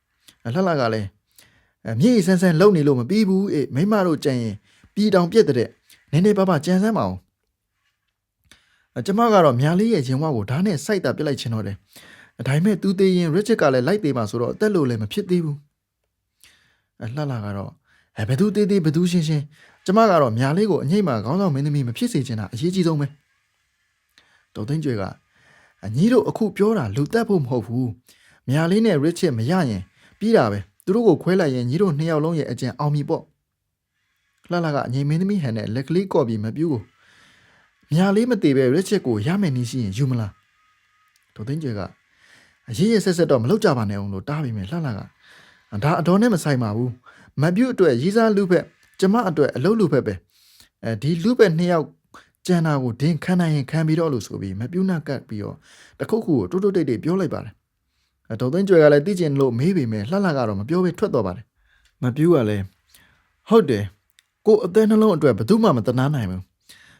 လှလှကလည်းမျက်ရည်ဆန်းဆန်းလုံနေလို့မပြီးဘူးအေးမိမတို့ကြံရင်ပြည်တောင်ပြက်တဲ့နည်းနည်းပါးပါးကြံစမ်းပါအောင်ကျမကတော့မြားလေးရဲ့ရင်ဝါကိုဓာတ်နဲ့စိုက်တာပြစ်လိုက်ချင်တော့တယ်ဒါပေမဲ့သူသေးရင်ရစ်ချစ်ကလည်းလိုက်သေးမှာဆိုတော့အသက်လို့လည်းမဖြစ်သေးဘူးလှလှကတော့ဘယ်သူသေးသေးဘယ်သူရှင်းရှင်းကျမကတော့မြားလေးကိုအငိမ့်မှာခေါင်းဆောင်မင်းသမီးမဖြစ်စေချင်တာအရေးကြီးဆုံးပဲဒေါ်သိန်းကျွေကညီတို့အခုပြောတာလူတက်ဖို့မဟုတ်ဘူးမြားလေးနဲ့ရစ်ချစ်မရရင်ပြီးတာပဲသူတို့ကိုခွဲလိုက်ရင်ညီတို့နှစ်ယောက်လုံးရဲ့အကြံအောင်ပြီပေါ့လှလှကအငိမ့်မင်းသမီးဟန်နဲ့လက်ကလေးကော့ပြီးမပြူးကိုမြားလေးမသေးပဲရစ်ချစ်ကိုရမယ်နည်းရှိရင်ယူမလားဒေါ်သိန်းကျွေကအရေးရဆက်ဆက်တော့မလုပ်ကြပါနဲ့အောင်လို့တားပြီးမယ်လှလှကဒါအတော်နဲ့မဆိုင်ပါဘူးမပြူးအတွက်ရေးစားလူဖက်ကျမအတွက်အလုပ်လူဖက်ပဲဒီလူဖက်နှစ်ယောက်ကျန်တာကိုဒင်းခံနိုင်ရင်ခံပြီးတော့လို့ဆိုပြီးမပြူးနာကတ်ပြီးတော့တခုခုကိုတိုးတိုးတိတ်တိတ်ပြောလိုက်ပါတယ်ဒေါ်သိန်းကျွေကလည်းသိကျင်လို့မေးပေမဲ့လှလှကတော့မပြောဘဲထွက်သွားပါတယ်မပြူးကလည်းဟုတ်တယ်ကိုအသက်နှလုံးအတွက်ဘယ်သူမှမတနာနိုင်ဘူး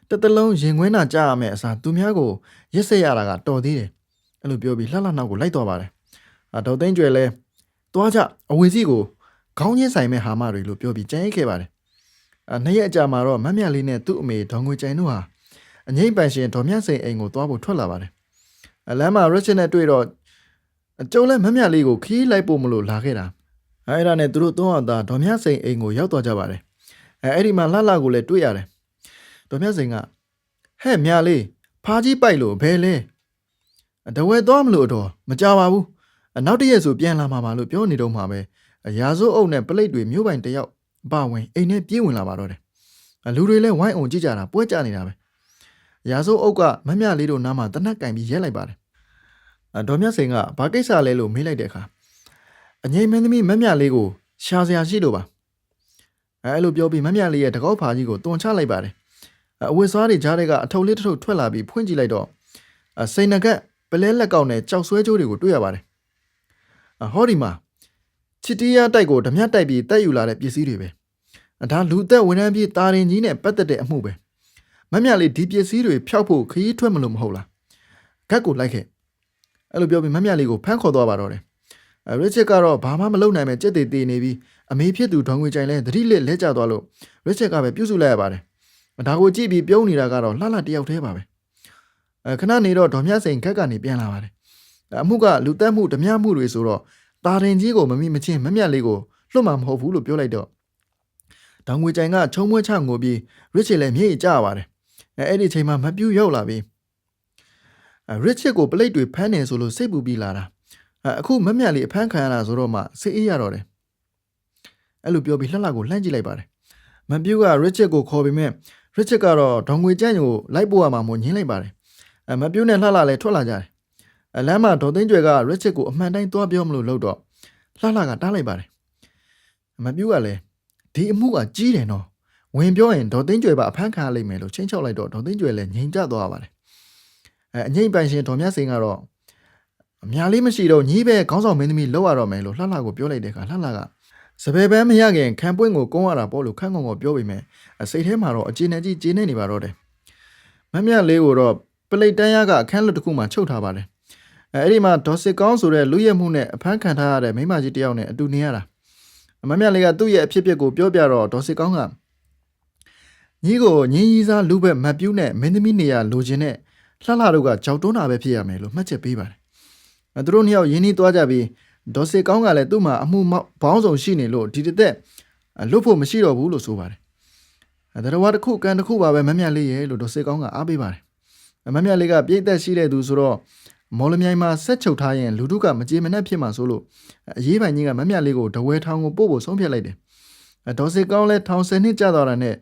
တစ်တလုံးရင်ခွင်းတာကြားရမယ်အစားသူများကိုရက်ဆက်ရတာကတော်သေးတယ်အဲ့လိုပြောပြီးလှလှနောက်ကိုလိုက်သွားပါတယ်ဒေါ်သိန်းကျွေလည်းသွားကြအဝေစီကိုခေါင်းချင်းဆိုင်မဲ့ဟာမတွေလို့ပြောပြီးကြံ့ရိုက်ခဲ့ပါတယ်နှစ်ရက်အကြာမှာတော့မမြလေးနဲ့သူ့အမေဒေါ်ငွေကြိုင်တို့ဟာအငိမ့်ပန်ရှင်ဒေါ်မြစိန်အိမ်ကိုသွားဖို့ထွက်လာပါတယ်လမ်းမှာရစ်ချစ်နဲ့တွေ့တော့ကျုံလဲမမြလေးကိုခီးလိုက်ဖို့မလို့လာခဲ့တာအဲ့ဒါနဲ့သူတို့သုံးယောက်သားဒေါ်မြစိန်အိမ်ကိုရောက်သွားကြပါတယ်အဲ့ဒီမှာလှလှကိုလည်းတွေ့ရတယ်ဒေါ်မြစိန်ကဟဲ့မြလေးဖားကြီးပိုက်လို့ဘယ်လဲတဝဲသွားမလို့တော့မကြပါဘူးနောက်တရက်ဆိုပြန်လာမှာပါလို့ပြောနေတော့မှာပဲရာဇိုးအုပ်နဲ့ပလိတ်တွေမျိုးပိုင်တယောက်ပါဝင်အိမ်ထဲပြေးဝင်လာပါတော့တယ်လူတွေလည်းဝိုင်းအောင်ကြည့်ကြတာပွဲကြနေတာပဲရာဇိုးအုပ်ကမမြလေးတို့နားမှာတနက်ကင်ပြီးရဲလိုက်ပါတယ်ဒေါ်မြစိန်ကဘာကိစ္စလဲလို့မေးလိုက်တဲ့အခါအငိမ့်မင်းသမီးမမြလေးကိုရှာစရာရှိလို့ပါအဲ့လိုပြောပြီးမမြလေးရဲ့တကောက်ဖာကြီးကိုတွန်ချလိုက်ပါတယ်အဝတ်စားတွေကြားထဲကအထုပ်လေးတစ်ထုပ်ထွက်လာပြီးဖွင့်ကြည့်လိုက်တော့စိန်နကက်ပလဲလက်ကောက်နဲ့ကြောက်ဆွဲကြိုးတွေကိုတွေ့ရပါတယ်ဟောဒီမှာချစ်တီးရတိုက်ကိုဓမြတိုက်ပြီးတက်ယူလာတဲ့ပစ္စည်းတွေပဲဒါလူသက်ဝန်ထမ်းပြီးတာရင်ကြီးနဲ့ပတ်သက်တဲ့အမှုပဲမမြလေးဒီပစ္စည်းတွေဖျောက်ဖို့ခရီးထွက်မလို့မဟုတ်လားဂက်ကိုလိုက်ခဲ့အဲ့လိုပြောပြီးမမြလေးကိုဖမ်းခေါ်သွားပါတော့တယ်ရစ်ချစ်ကတော့ဘာမှမလုပ်နိုင်မဲ့ကြက်တေတေနေပြီးအမေဖြစ်သူဒေါငွေကြိုင်လဲသတိလစ်လဲကျသွားလို့ရစ်ချစ်ကပဲပြုစုလိုက်ရပါတယ်ဒါကိုကြည့်ပြီးပြုံးနေတာကတော့လှလှတယောက်တည်းပါပဲခဏနေတော့ဒေါ်မြစိန်ခက်ကနေပြန်လာပါတယ်အမှုကလူသက်မှုဓမြမှုတွေဆိုတော့တာရင်ကြီးကိုမမိမချင်းမမြတ်လေးကိုလွတ်မှာမဟုတ်ဘူးလို့ပြောလိုက်တော့ဒေါငွေကြိုင်ကချုံမွေးချငိုပြီးရစ်ချစ်လည်းမျက်ရည်ကျပါတယ်အဲ့ဒီချိန်မှာမပြူးရောက်လာပြီးရစ်ချစ်ကိုပလိတ်တွေဖမ်းနေဆိုလို့စိတ်ပူပြီးလာတာအခုမမြတ်လေးအဖမ်းခံရတာဆိုတော့မှစိတ်အေးရတော့တယ်အဲ့လိုပြောပြီးလှလှကိုလှမ်းကြည့်လိုက်ပါတယ်မပြူးကရစ်ချစ်ကိုခေါ်ပြီးမြဲရစ်ချစ်ကတော့ဒေါငွေကြိုင်ကိုလိုက်ပို့ရမှာမို့ညင်းလိုက်ပါတယ်မပြူးနဲ့လှလှလည်းထွက်လာကြတယ်လမ်းမှာဒေါ်သိန်းကျွေကရစ်ချစ်ကိုအမှန်တိုင်းသွားပြောမလို့လို့တော့လှလှကတားလိုက်ပါတယ်မပြူးကလည်းဒီအမှုကကြီးတယ်နော်ဝင်ပြောရင်ဒေါ်သိန်းကျွေပါအဖမ်းခံရလိမ့်မယ်လို့ချင်းချောက်လိုက်တော့ဒေါ်သိန်းကျွေလည်းငြိမ်ကျသွားပါတယ်အငိမ့်ပိုင်ရှင်ဒေါ်မြစိန်ကတော့အများလေးမရှိတော့ညီးပဲခေါင်းဆောင်မင်းသမီးလောက်ရတော့မယ်လို့လှလှကိုပြောလိုက်တဲ့အခါလှလှကစပယ်ပန်းမရခင်ခံပွင့်ကိုကုန်းရတာပေါ့လို့ခန့်ကုန်းကိုပြောပေမဲ့စိတ်ထဲမှာတော့အကျဉ်းနဲ့ကြီးကျင်းနေပါတော့တယ်မမြလေးကိုတော့ပလိတ်တန်းရကအခန်းလွတ်တစ်ခုမှချုပ်ထားပါတယ်အဲ့ဒီမှာဒေါ်စစ်ကောင်းဆိုတဲ့လူရဲမှုနဲ့အဖမ်းခံထားရတဲ့မိမကြီးတယောက်နဲ့အတူနေရတာမမြလေးကသူ့ရဲ့အဖြစ်အပျက်ကိုပြောပြတော့ဒေါ်စစ်ကောင်းကညီကိုညီကြီးစားလူဘက်မတ်ပြူးနဲ့မင်းသမီးနေရလိုချင်တဲ့ လှလှတို့ကကြောက်တွန်းတာပဲဖြစ်ရမယ်လို့မှတ်ချက်ပေးပါတယ်သူတို့နှစ်ယောက်ရင်းနှီးသွားကြပြီးဒေါ်စေကောင်းကလည်းသူ့မှာအမှုဘောင်းဆောင်ရှိနေလို့ဒီတစ်သက်လွတ်ဖို့မရှိတော့ဘူးလို့ဆိုပါတယ်တရဝါတစ်ခုကန်တစ်ခုပါပဲမမြတ်လေးရဲ့လို့ဒေါ်စေကောင်းကအားပေးပါတယ်မမြတ်လေးကပြည့်သက်ရှိတဲ့သူဆိုတော့မော်လမြိုင်မှာဆက်ချုပ်ထားရင်လူတို့ကမကြေမနက်ဖြစ်မှာဆိုလို့အရေးပိုင်ကြီးကမမြတ်လေးကိုတဝဲထောင်ကိုပို့ဖို့ဆုံးဖြတ်လိုက်တယ်ဒေါ်စေကောင်းလည်းထောင်10နှစ်ကြာသွားတာနဲ့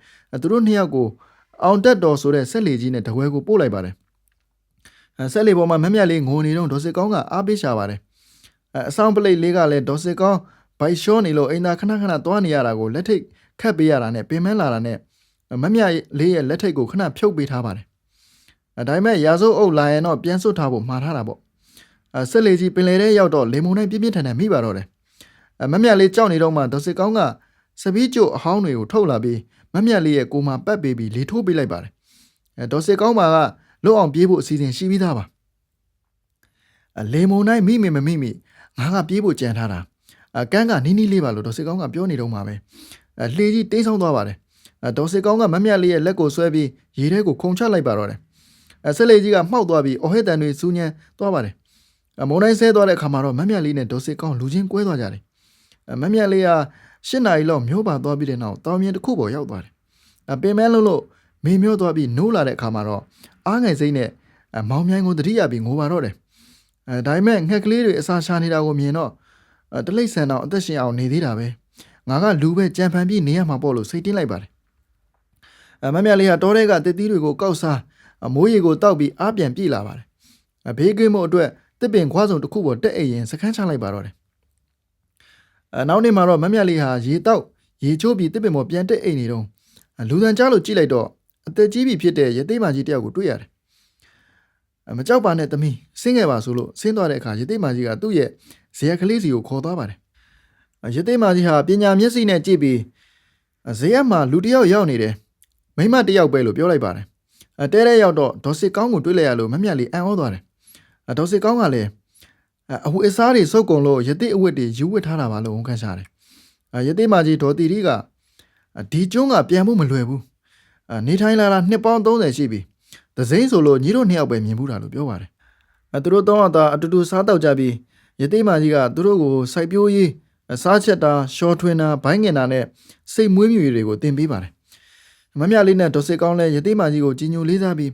သူတို့နှစ်ယောက်ကိုအောင်တက်တော်ဆိုတဲ့ဆက်လေကြီးနဲ့တဝဲကိုပို့လိုက်ပါတယ်ဆက်လေပေါ်မှာမမြတ်လေးငိုနေတော့ဒေါ်စေကောင်းကအားပေးရှာပါတယ်အဆောင်ပလိတ်လေးကလည်းဒေါ်စေကောင်းဘိုက်ရှောနေလို့အိမ်သာခဏခဏသွားနေရတာကိုလက်ထိတ်ခတ်ပေးရတာနဲ့ပင်မလာတာနဲ့မမြတ်လေးရဲ့လက်ထိတ်ကိုခဏဖြုတ်ပေးထားပါတယ်ဒါပေမဲ့ရာဇုပ်အုပ်လာရင်တော့ပြန်စွတ်ထားဖို့မှားထားတာပေါ့ဆက်လေကြီးပင်လေထဲရောက်တော့လေမုန်တိုင်းပြင်းပြင်းထန်ထန်မိပါတော့တယ်မမြတ်လေးကြောက်နေတော့မှဒေါ်စေကောင်းကစပီးကျို့အဟောင်းတွေကိုထုတ်လာပြီးမမြတ်လေးရဲ့ကိုမှပတ်ပေးပြီးလေထိုးပေးလိုက်ပါတယ်ဒေါ်စေကောင်းကလွတ်အောင်ပြေးဖို့အစီအစဉ်ရှိပြီးသားပါလေမုန်တိုင်းမိမမိငါကပြေးဖို့ကြံထားတာကန်းကနီးနီးလေးပါလို့ဒေါ်စေကောင်းကပြောနေတော့မှာပဲလှေကြီးတိတ်ဆောင်းသွားပါတယ်ဒေါ်စေကောင်းကမမြတ်လေးရဲ့လက်ကိုဆွဲပြီးရေထဲကိုခုန်ချလိုက်ပါတော့တယ်ဆက်လေကြီးကမှောက်သွားပြီးအော်ဟစ်တန်တွေစူးညံသွားပါတယ်မုန်တိုင်းဆဲသွားတဲ့အခါမှာတော့မမြတ်လေးနဲ့ဒေါ်စေကောင်းလူချင်းကွဲသွားကြတယ်မမြတ်လေးက8နာရီလောက်မျိုးပါသွားပြီးတဲ့နောက်တောင်မြင်တစ်ခုပေါ်ရောက်သွားတယ်ပင်မလို့မေမျောသွားပြီးနိုးလာတဲ့အခါမှာတော့အားငယ်စိမ့်နဲ့မောင်မြိုင်ကိုတတိယပြီးငိုပါတော့တယ်ဒါပေမဲ့ငှက်ကလေးတွေအစာရှာနေတာကိုမြင်တော့တလိမ့်ဆန်တော့အသက်ရှင်အောင်နေသေးတာပဲငါကလူပဲကြံဖန်ပြီးနေရမှာပေါ့လို့စိတ်တင်းလိုက်ပါတယ်မမြလေးကတောထဲကတစ်သီးတွေကိုကောက်စားမိုးရေကိုတောက်ပြီးအားပြန်ပြေးလာပါတယ်ဘေးကင်းမှုအတွက်တစ်ပင်ခွားစုံတစ်ခုပေါ်တက်အိမ်ရင်စခန်းချလိုက်ပါတော့တယ်နောက်နေ့မှာတော့မမြလေးဟာရေတောက်ရေချိုးပြီးတစ်ပင်ပေါ်ပြန်တက်အိမ်နေတော့လူသံကြားလို့ကြည့်လိုက်တော့အသက်ကြီးပြီဖြစ်တဲ့ရသေးမကြီးတယောက်ကိုတွေ့ရတယ်မကြောက်ပါနဲ့သမီးဆင်းခဲ့ပါဆိုလို့ဆင်းသွားတဲ့အခါရသေးမကြီးကသူ့ရဲ့ဇေယျကလေးစီကိုခေါ်သွားပါတယ်ရသေးမကြီးဟာပညာမျက်စိနဲ့ကြည့်ပြီးဇေယျမှာလူတယောက်ရောက်နေတယ်မိမတယောက်ပဲလို့ပြောလိုက်ပါတယ်တဲတဲရောက်တော့ဒေါ်စစ်ကောင်းကိုတွေ့လိုက်ရလို့မမြတ်လေးအံ့ဩသွားတယ်ဒေါ်စစ်ကောင်းကလည်းအဝတ်အစားတွေစုပ်ကုန်လို့ရသေးအဝတ်တွေယူဝတ်ထားတာပါလို့ဝန်ခံရှာတယ်ရသေးမကြီးဒေါ်တီရီကဒီကျွန်းကပြန်ဖို့မလွယ်ဘူးနေထိုင်လာတာနှစ်ပေါင်း30ရှိပြီသစိမ့်ဆိုလို့ညီတို့နှစ်ယောက်ပဲမြင်ဘူးတာလို့ပြောပါတယ်သူတို့တောင်းအပ်တာအတူတူစားတော့ကြပြီးရသေးမကြီးကသူတို့ကိုစိုက်ပျိုးရေးစားချက်တာရှော့ထွင်းတာဘိုင်းငင်တာနဲ့စိတ်မွေးမြူတွေကိုတင်ပေးပါတယ်မမြလေးနဲ့ဒေါ်စစ်ကောင်းလည်းရသေးမကြီးကိုကြီးညိုလေးစားပြီ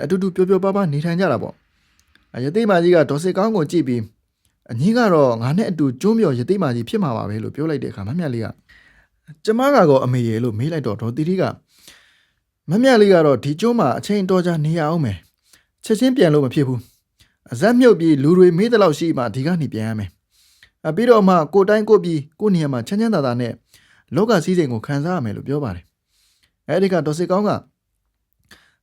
းအတူတူပျော်ပျော်ပါးပါးနေထိုင်ကြတာပေါ့ရသေးမကြီးကဒေါ်စစ်ကောင်းကိုကြည့်ပြီးအညီကတော့ငါနဲ့အတူကျုံးမြော်ရသေးမကြီးဖြစ်မှာပါပဲလို့ပြောလိုက်တဲ့အခါမမြလေးကကျမကတော့အမေရေလို့မေးလိုက်တော့ဒေါ်တီတီကမမြလေးကတော့ဒီကျုံးမှာအချိန်တော်ကြာနေရအောင်မယ်ချက်ချင်းပြန်လို့မဖြစ်ဘူးအဇက်မြုပ်ပြီးလူတွေမေးတဲ့လောက်ရှိမှဒီကနေပြန်ရမယ်ပြီးတော့မှကိုတိုင်းကိုပြီးကိုနေရာမှာချမ်းချမ်းသာသာနဲ့လောကစည်းစိမ်ကိုခံစားရမယ်လို့ပြောပါတယ်အဲဒီကဒေါ်စစ်ကောင်းက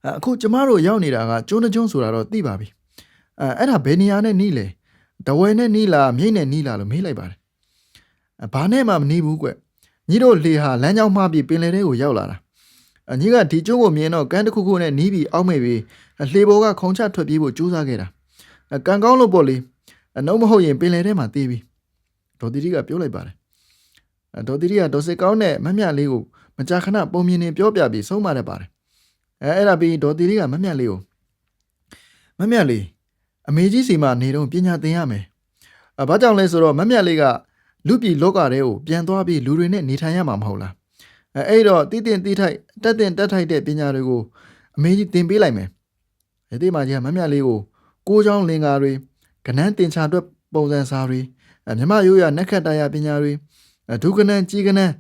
အခုကျမတို့ရောက်နေတာကကျုံးတစ်ကျုံးဆိုတာတော့သိပါပြီအဲ့ဒါဘယ်နေရာနဲ့နီးလဲတဝဲနဲ့နီးလားမြိတ်နဲ့နီးလားလို့မေးလိုက်ပါတယ်ဘာနဲ့မှမနီးဘူးကွညီတို့လေဟာလမ်းကြောင်းမှားပြီးပင်လယ်ထဲကိုရောက်လာတာညီကဒီကျုံးကိုမြင်တော့ကန်းတစ်ခုခုနဲ့နီးပြီးအောက်မဲ့ပြီးလှေပေါ်ကခုံချထွက်ပြေးဖို့ကြိုးစားခဲ့တာကံကောင်းလို့ပေါ့လေအနှုံးမဟုတ်ရင်ပင်လယ်ထဲမှာတေးပြီဒေါ်တီတီကပြောလိုက်ပါတယ်ဒေါ်တီတီကဒေါ်စစ်ကောင်းနဲ့မမြလေးကိုမကြာခဏပုံမြင်နေပြောပြပြီးဆုံးမတတ်ပါတယ်အဲ့ဒါပြီးဒေါ်တီတီကမမြလေးကိုမမြလေးအမေကြီးစီမှာနေတော့ပညာသင်ရမယ်ဘာကြောင့်လဲဆိုတော့မမြလေးကလူပြည်လောကထဲကိုပြန်သွားပြီးလူတွေနဲ့နေထိုင်ရမှာမဟုတ်လားအဲ့တော့တီးတင်တီးထိုက်တက်တင်တက်ထိုက်တဲ့ပညာတွေကိုအမေကြီးသင်ပေးလိုက်မယ်ရသေးမကြီးကမမြလေးကိုကိုးချောင်းလင်္ကာတွေကနန်းတင်ချာအတွက်ပုံစံစာတွေမြမရိုးရနက်ခတ်တရားပညာတွေဒုကနန်းကြီးကနန်း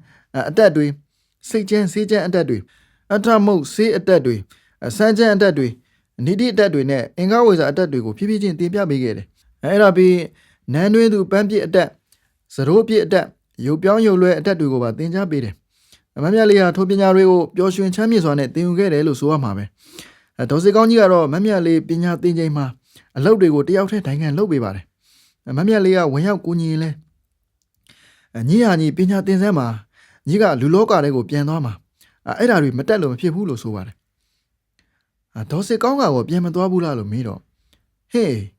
အတက်တွေစိတ်ချမ်းစေးချမ်းအတက်တွေအထမုတ်စေးအတက်တွေစမ်းချမ်းအတက်တွေနိတိအတက်တွေနဲ့အင်္ဂဝေစာအတက်တွေကိုဖြည်းဖြည်းချင်းတင်ပြပေးခဲ့တယ်အဲ့ဒါပြီးနန်းတွင်းသူပန်းပြစ်အတက်စရိုးပြစ်အတက်ရုပ်ပြောင်းရုပ်လွဲအတက်တွေကိုပါသင်ကြားပေးတယ်မမြလေးဟာထိုပညာတွေကိုပျော်ရွှင်ချမ်းမြေ့စွာနဲ့သင်ယူခဲ့တယ်လို့ဆိုရမှာပဲဒေါ်စစ်ကောင်းကြီးကတော့မမြလေးပညာသင်ချိန်မှာအလုပ်တွေကိုတယောက်တည်းတိုင်းခံလုပ်ပေးပါတယ်မမြလေးကဝင်ရောက်ကူညီလဲညီဟာညီပညာသင်စမ်းမှာညီကလူလောကတွေကိုပြန်သွားမှာအဲ့ဒါတွေမတက်လို့မဖြစ်ဘူးလို့ဆိုပါတယ်ဒေါ်စစ်ကောင်းကတော့ပြန်မသွားဘူးလားလို့မေးတော့ဟေး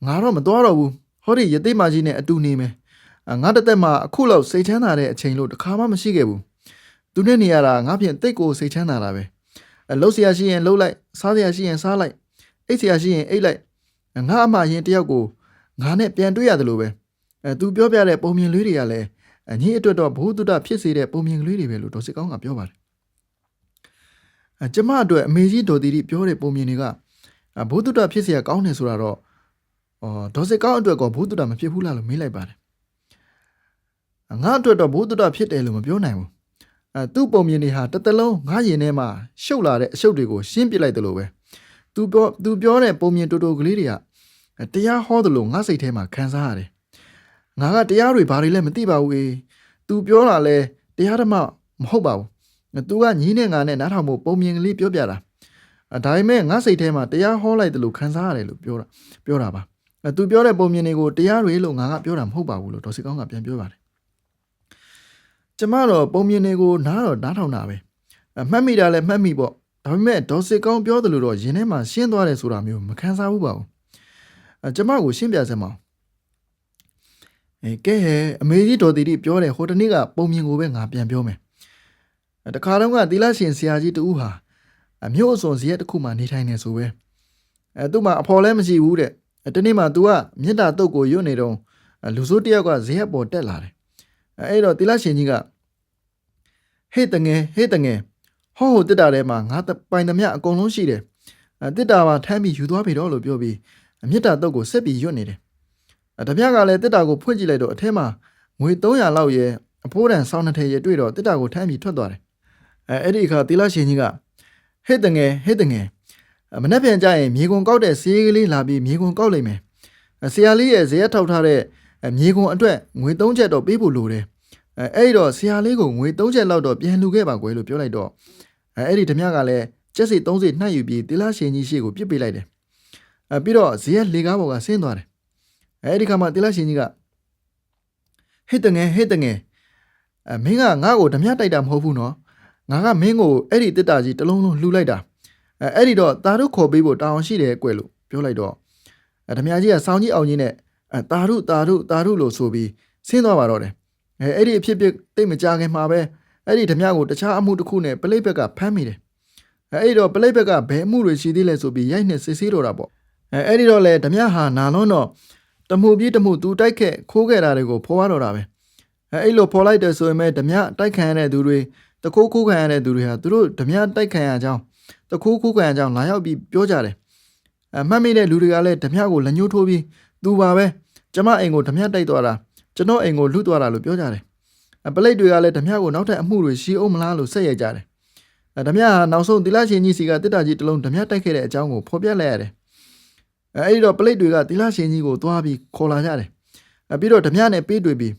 ငါတော့မသွားတော့ဘူးဟောဒီရသေးမကြီးနဲ့အတူနေမယ်ငါတသက်မှာအခုလောက်စိတ်ချမ်းသာတဲ့အချိန်လို့တစ်ခါမှမရှိခဲ့ဘူးသူနဲ့နေရတာငါဖြင့်တိတ်ကိုစိတ်ချမ်းသာတာပဲလှုပ်เสียရှိရင်လှုပ်လိုက်စားเสียရှိရင်စားလိုက် အိတ်ဆရာရှိရင်အိတ်လိုက်ငါအမှရင်တယောက်ကိုငါနဲ့ပြန်တွေ့ရတယ်လို့ပဲသူပြောပြတဲ့ပုံမြင်လေးတွေကလည်းညီအတွက်တော့ဘုသူတဖြစ်စေတဲ့ပုံမြင်လေးတွေပဲလို့ဒေါ်စစ်ကောင်းကပြောပါတယ်ကျမအတွက်အမေကြီးဒေါ်တီတီပြောတဲ့ပုံမြင်တွေကဘုသူတဖြစ်เสียကောင်းတယ်ဆိုတာတော့ဒေါ်စစ်ကောင်းအတွက်ကောဘုသူတမဖြစ်ဘူးလားလို့မေးလိုက်ပါတယ်ငါအတွက်တော့ဘုသူတဖြစ်တယ်လို့မပြောနိုင်ဘူးသူ့ပုံမြင်တွေဟာတစ်တလုံးငါရင်ထဲမှာရှုပ်လာတဲ့အရှုပ်တွေကိုရှင်းပြလိုက်တယ်လို့ပဲသူပြောတဲ့ပုံမြင်တူတူကလေးတွေကတရားဟောတယ်လို့ငါစိတ်ထဲမှာခံစားရတယ်ငါကတရားတွေဘာတွေလဲမသိပါဘူးအေးသူပြောတာလဲတရားဓမ္မမဟုတ်ပါဘူးသူကညီးနဲ့ငါနဲ့နားထောင်ဖို့ပုံမြင်ကလေးပြောပြတာဒါပေမဲ့ငါစိတ်ထဲမှာတရားဟောလိုက်တယ်လို့ခံစားရတယ်လို့ပြောတာပါသူပြောတဲ့ပုံမြင်တွေကိုတရားတွေလို့ငါကပြောတာမဟုတ်ပါဘူးလို့ဒေါ်စစ်ကောင်းကပြန်ပြောပါတယ်ကျမတော့ပုံမြင်တွေကိုနားထောင်တာပဲမှတ်မိတာလဲမှတ်မိပေါ့ဒါပေမဲ့ဒေါ်စစ်ကောင်းပြောတယ်လို့တော့ယင်ထဲမှာရှင်းသွားတယ်ဆိုတာမျိုးမခံစားဘူးပါဘူးကျမကိုရှင်းပြစမ်းပါကဲအမေကြီးဒေါ်တီတီပြောတယ်ဟိုတနေ့ကပုံမြင်ကိုပဲငါပြန်ပြောမယ်တခါတော့ကသီလရှင်ဆရာကြီးတူဟာအမျိုးအစုံဇရက်တစ်ခုမှနေထိုင်နေဆိုပဲသူ့မှာအဖော်လဲမရှိဘူးတဲ့တနေ့မှ तू ကမြစ်တာတုတ်ကိုရွတ်နေတော့လူစိုးတယောက်ကဇရက်ပေါ်တက်လာတယ်အဲ့တော့သီလရှင်ကြီးကဟေ့တငယ်ဟောတစ်တာထဲမှာငါပိုင်သမျှအကုန်လုံးရှိတယ်တစ်တာပါထမ်းပြီးယူသွားပြီတော့လို့ပြောပြီးမြစ်တာတုတ်ကိုဆက်ပြီးရွတ်နေတယ်တပြားကလည်းတစ်တာကိုဖွင့်ကြည့်လိုက်တော့အထဲမှာငွေ300လောက်ရဲ့အဖိုးတန်ဆောင်းနှစ်ထည်ရဲ့တွေ့တော့တစ်တာကိုထမ်းပြီးထွက်သွားတယ်အဲ့ဒီအခါသီလရှင်ကြီးကဟေ့တငယ်မနေ့ပြန်ကြရင်မြေကွန်ကောက်တဲ့ဆေးကလေးလာပြီးမြေကွန်ကောက်လိုက်မယ်ဆရာလေးရဲ့ဇရက်ထောက်ထားတဲ့မြေကွန်အတွက်ငွေ3ချက်တော့ပေးဖို့လိုတယ်အဲ့တော့ဆရာလေးကိုငွေ3ချက်လောက်တော့ပြန်လှူခဲ့ပါကွယ်လို့ပြောလိုက်တော့အဲ့ဒီဓမြကလည်းကျက်စီ3စီနှက်ယူပြီးသီလရှင်ကြီးရှေ့ကိုပြစ်ပေးလိုက်တယ်ပြီးတော့ဇရက်လေကားပေါ်ကဆင်းသွားတယ်အဲ့ဒီခါမှာသီလရှင်ကြီးကဟေ့တငယ်မင်းကငါ့ကိုဓမြတိုက်တာမဟုတ်ဘူးနော်ငါကမင်းကိုအဲ့ဒီတစ်တာကြီးတလုံးလုံးလှူလိုက်တာအဲ့ဒီတော့တာတို့ခေါ်ပေးဖို့တောင်းရှိတယ်ကွယ်လို့ပြောလိုက်တော့ဓမြကြီးကစောင်းကြီးအောင်ကြီးနဲ့တာတို့လို့ဆိုပြီးဆင်းသွားပါတော့တယ်အဲ့ဒီအဖြစ်တိတ်မကြခင်မှာပဲအဲ့ဒီဓမြကိုတခြားအမှုတစ်ခုနဲ့ပလိတ်ဘက်ကဖမ်းမိတယ်အဲ့တော့ပလိတ်ဘက်ကဘယ်အမှုတွေရှိသေးလဲဆိုပြီးရိုက်နဲ့စစ်ဆေးတော့တာပေါ့အဲ့ဒီတော့လေဓမြဟာနာလုံးတော့တမှုပြီးတမှုသူတိုက်ခက်ခိုးခဲ့တာတွေကိုဖော်ရတော့တာပဲအဲ့လိုဖော်လိုက်တယ်ဆိုရင်ပဲဓမြတိုက်ခံရတဲ့သူတွေတခိုးခိုးခံရတဲ့သူတွေဟာသူတို့ဓမြတိုက်ခံရကြောင်းတခိုးခိုးခံရကြောင်းလာရောက်ပြီးပြောကြတယ်မှတ်မိတဲ့လူတွေကလည်းဓမြကိုလက်ညှိုးထိုးပြီးသူပါပဲကျမအိမ်ကိုဓမြတိုက်သွားတာကျွန်တော်အိမ်ကိုလူသွားတာလို့ပြောကြတယ်ပလိတ်တွေကလည်းဓမြကိုနောက်ထပ်အမှုတွေရှိအောင်မလားလို့ဆက်ရိုက်ကြတယ်ဓမြဟာနောက်ဆုံးသီလရှင်ကြီးစီကတစ်တာကြီးတစ်လုံးဓမြတိုက်ခဲ့တဲ့အကြောင်းကိုဖော်ပြလိုက်ရတယ်အဲ့ဒီတော့ပလိတ်တွေကသီလရှင်ကြီးကိုသွားပြီးခေါ်လာကြတယ်ပြီးတော့ဓမြနဲ့ပေးတွေ့ပြီ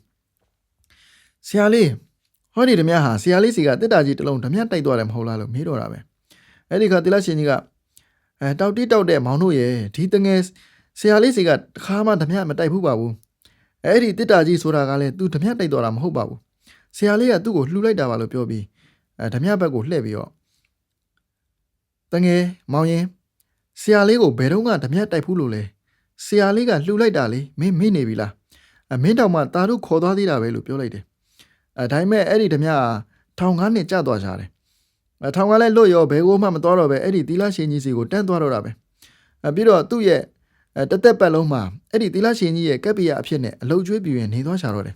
းဆရာလေးဟောဒီဓမြဟာဆရာလေးစီကတစ်တာကြီးတစ်လုံးဓမြတိုက်သွားတယ်မဟုတ်လားလို့မေးတော့တာပဲအဲ့ဒီခါသီလရှင်ကြီးကတောက်တိတောက်တဲ့မောင်တို့ရဲ့ဒီတငယ်ဆရာလေးစီကတခါမှဓမြမတိုက်ဘူးပါဘူးအဲ့ဒီတစ်တာကြီးဆိုတာကလည်းသူဓမြတိုက်သွားတာမဟုတ်ပါဘူးဆရာလေးကသူ့ကိုလှူလိုက်တာပါလို့ပြောပြီးဓမြဘက်ကိုလှည့်ပြီးတော့တငယ်မောင်ရင်ဆရာလေးကိုဘယ်တော့မှဓမြတိုက်ဘူးလို့လဲဆရာလေးကလှူလိုက်တာလေမင်းမေ့နေပြီလားမင်းတောင်မှတာတို့ခေါ်သွားသေးတာပဲလို့ပြောလိုက်တယ်ဒါပေမဲ့အဲ့ဒီဓမြထောင်ကားနဲ့ကြာသွားကြတယ်ထောင်ကားလည်းလွတ်ရောဘယ်ကိုမှမသွားတော့ပဲအဲ့ဒီသီလရှင်ကြီးစီကိုတန်းသွားတော့တာပဲပြီးတော့သူ့ရဲ့တသက်ပတ်လုံးမှာအဲ့ဒီသီလရှင်ကြီးရဲ့ကပ်ပိယအဖြစ်နဲ့အလုတ်ကျွေးပြူရင်နေသွားချတော့တယ်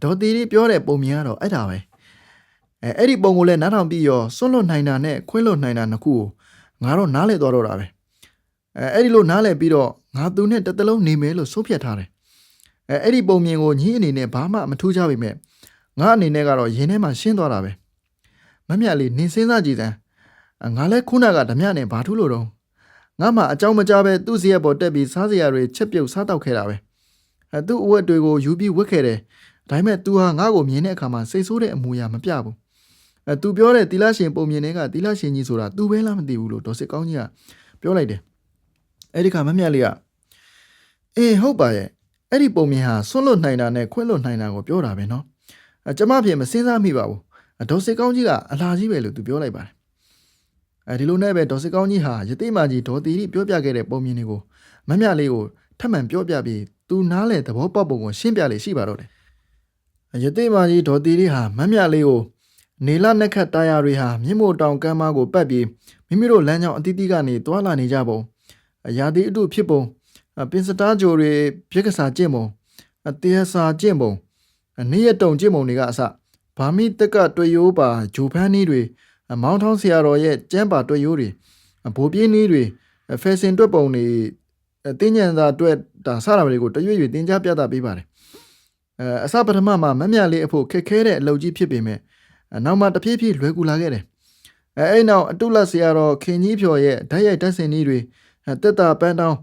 ဒေါ်တီရီပြောတဲ့ပုံမြင်ကတော့အဲ့ဒါပဲအဲ့ဒီပုံကိုလည်းနားထောင်ပြီးရောစွန့်လွတ်နိုင်တာနဲ့ခွင်းလွတ်နိုင်တာနှစ်ခုကိုငါတော့နားလဲသွားတော့တာပဲအဲ့ဒီလိုနားလဲပြီးတော့ငါသူနဲ့တစ်သလုံးနေမယ်လို့ဆုံးဖြတ်ထားတယ်အဲ့ဒီပုံမြင်ကိုညီအနေနဲ့ဘာမှမထူးကြပါပဲငါအနေနဲ့ကတော့ရင်းထဲမှာရှင်းသွားတာပဲမမြတ်လေးနင်စဉ်းစားကြည့်စမ်းငါလဲခုနကဓမြနဲ့ဘာထူးလို့တော့ငါမှအကြောင်းမကြားပဲသူ့စီရက်ပေါ်တက်ပြီးစားစရာတွေချက်ပြုတ်စားတောက်ခဲ့တာပဲသူ့အဝတ်တွေကိုယူပြီးဝတ်ခဲ့တယ်ဒါပေမဲ့ तू ဟာငါ့ကိုမြင်တဲ့အခါမှာစိတ်ဆိုးတဲ့အမူအရာမပြဘူးतू ပြောတဲ့သီလရှင်ပုံမြင်တဲ့ကသီလရှင်ကြီးဆိုတာ तू ပဲလားမသိဘူးလို့ဒေါ်စစ်ကောင်းကြီးကပြောလိုက်တယ်အဲ့ဒီခါမမြတ်လေးကအေးဟုတ်ပါရဲ့အဲ့ဒီပုံမြင်ဟာဆွန့်လွတ်နိုင်တာနဲ့ခွင့်လွတ်နိုင်တာကိုပြောတာပဲနော်ကျမဖြစ်မစဉ်းစားမိပါဘူးဒေါ်စစ်ကောင်းကြီးကအလားကြီးပဲလို့ तू ပြောလိုက်ပါတယ်ဒီလိုနဲ့ပဲဒေါ်စစ်ကောင်းကြီးဟာယသိမာကြီးဒေါ်တီရီပြောပြခဲ့တဲ့ပုံမြင်တွေကိုမမြလေးကိုထပ်မံပြောပြပြီး तू နားလေသဘောပေါက်ပုံကိုရှင်းပြလေရှိပါတော့တယ်ယသိမာကြီးဒေါ်တီရီဟာမမြလေးကိုနေလနက်ခတ်တာယာတွေဟာမြင့်မို့တောင်ကမ်းမကိုပတ်ပြီးမိမိတို့လမ်းကြောင်းအသီးသီးကနေတွာလာနေကြပုံ ရာသီအတုဖြစ်ပုံပင်စတားကြိုတွေပြက်ကစားကျင့်ပုံတရားစာကျင့်ပုံနေ့ရက်တုံကျင့်ပုံတွေကအစဗာမိတက်ကတွေ့ရိုးပါဂျိုဖန်နီးတွေမောင်းထောင်းဆရာတော်ရဲ့ကျမ်းပါတွေ့ရိုးတွေဘိုးပြင်းနီးတွေဖယ်စင်တွက်ပုံတွေတင်းညံသာတွက်ဒါစတာတွေကိုတရွေ့ရွေ့တင် जा ပြသပေးပါတယ်အစပထမမှာမမြလေးအဖို့ခက်ခဲတဲ့အလုပ်ကြီးဖြစ်ပေမဲ့နောက်မှတဖြည်းဖြည်းလွယ်ကူလာခဲ့တယ်အဲ့နောက်အတုလဆရာတော်ခင်ကြီးဖြော်ရဲ့ဓာတ်ရိုက်ဓာတ်စင်ကြီးတွေတက်တာပန်းတောင်း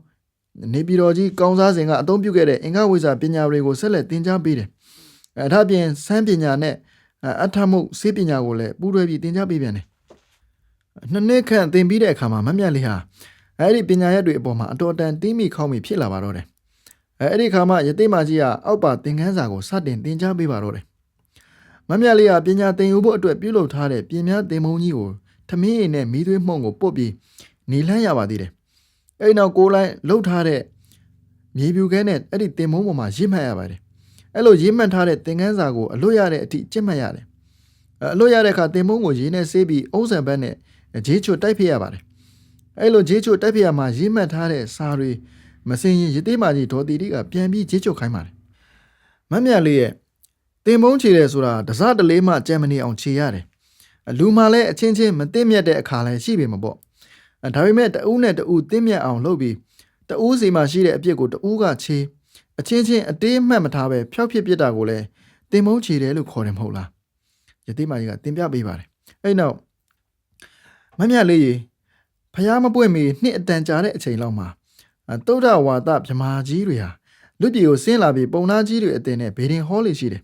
နေပြည်တော်ကြီးကောင်းစားစဉ်ကအသုံးပြုခဲ့တဲ့အင်္ဂဝိဇ္ဇာပညာတွေကိုဆက်လက်သင်ကြားပေးတယ်ဒါပြင်စမ်းပညာနဲ့အထမှုစေပညာကိုလည်းပူးတွဲပြီးသင်ကြားပေးပြန်တယ်နှစ်နှစ်ခန့်သင်ပြီးတဲ့အခါမှာမမြလေးဟာအဲ့ဒီပညာရက်တွေအပေါ်မှာအတော်တန်တီးမိခေါင်းမိဖြစ်လာပါတော့တယ်အဲ့ဒီခါမှယသိမကြီးကအောက်ပါသင်ခန်းစာကိုစတင်သင်ကြားပေးပါတော့တယ်မမြလေးကပညာသင်ယူဖို့အတွက်ပြုလုပ်ထားတဲ့ပြင်များသင်မုံကြီးကိုထမင်းရည်နဲ့မီးသွေးမှုန့်ကိုပုတ်ပြီးနေလှမ်းရပါသေးတယ်အဲ့နောက်ကိုလိုက်လှုပ်ထားတဲ့မြေပြူခဲနဲ့အဲ့ဒီသင်မုံပေါ်မှာရစ်မှတ်ရပါတယ်အဲ့လိုရစ်မှတ်ထားတဲ့သင်ခန်းစာကိုအလွတ်ရတဲ့အထိကျင့်မှတ်ရတယ်အလွတ်ရတဲ့အခါသင်မုံကိုရေနဲ့ဆေးပြီးအုံးစံဘက်နဲ့ဂျေးချွတ်တိုက်ဖိရပါတယ်အဲ့လိုဂျေးချွတ်တိုက်ဖိရမှာရစ်မှတ်ထားတဲ့စာတွေမစင်ရင်ရသေးမကြီးဒေါ်တီတီကပြန်ပြီးဂျေးချွတ်ခိုင်းပါတယ်မမြလေးရဲ့သင်မုံချေတယ်ဆိုတာတစတလေးမှကြံမနေအောင်ခြေရတယ်လူမှလည်းအချင်းချင်းမသိမြတ်တဲ့အခါလည်းရှိပေမှာပေါ့ဒါပေမဲ့တဦးနဲ့တဦးသိမြတ်အောင်လုပ်ပြီးတဦးစီမှာရှိတဲ့အပြစ်ကိုတဦးကခြေအချင်းချင်းအတေးမှတ်မထားပဲဖျောက်ဖြစ်ပြစ်တာကိုလည်းသင်မုံချေတယ်လို့ခေါ်တယ်မဟုတ်လားယသိမကြီးကသင်ပြပေးပါတယ်အဲ့နောက်မမြလေးရေဖျားမပွင့်မီနှစ်အတန်ကြာတဲ့အချိန်လောက်မှာသုဒ္ဓဝါဒဗြမာကြီးတွေဟာလူပြည်ကိုဆင်းလာပြီးပုံနာကြီးတွေအတင်နဲ့ဘေဒင်ဟောလေရှိတယ်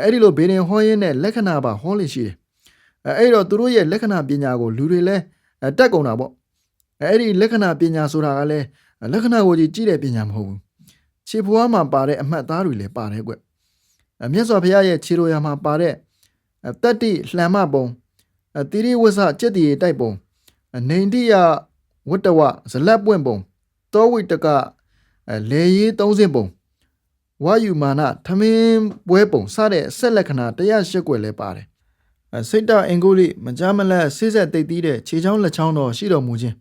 အဲ့ဒီလိုဘေဒင်ဟောရင်းနဲ့လက္ခဏာပါဟောလေရှိတယ်အဲ့တော့သူတို့ရဲ့လက္ခဏာပညာကိုလူတွေလည်းတက်ကုန်တာပေါ့အဲ့ဒီလက္ခဏာပညာဆိုတာကလည်းလက္ခဏာကိုကြည့်တဲ့ပညာမဟုတ်ဘူးခြေဖွားမှာပါတဲ့အမှတ်သားတွေလည်းပါတယ်ကွမြတ်စွာဘုရားရဲ့ခြေတော်ရာမှာပါတဲ့တတ္တိလှံမပုံတိရိဝဆจิตတိတိုက်ပုံနေန္ဒိယဝတ္တဝဇလတ်ပွင့်ပုံတောဝိတကလေရေး30ပုံဝါယူမာနထမင်းပွဲပုံစတဲ့ဆက်လက္ခဏာ108ကွယ်လည်းပါတယ်စိတ်တအင်္ဂုလိမကြမလတ်စိစက်တိတ်တီးတဲ့ခြေချောင်းလက်ချောင်းတော်ရှိတော်မူခြင်း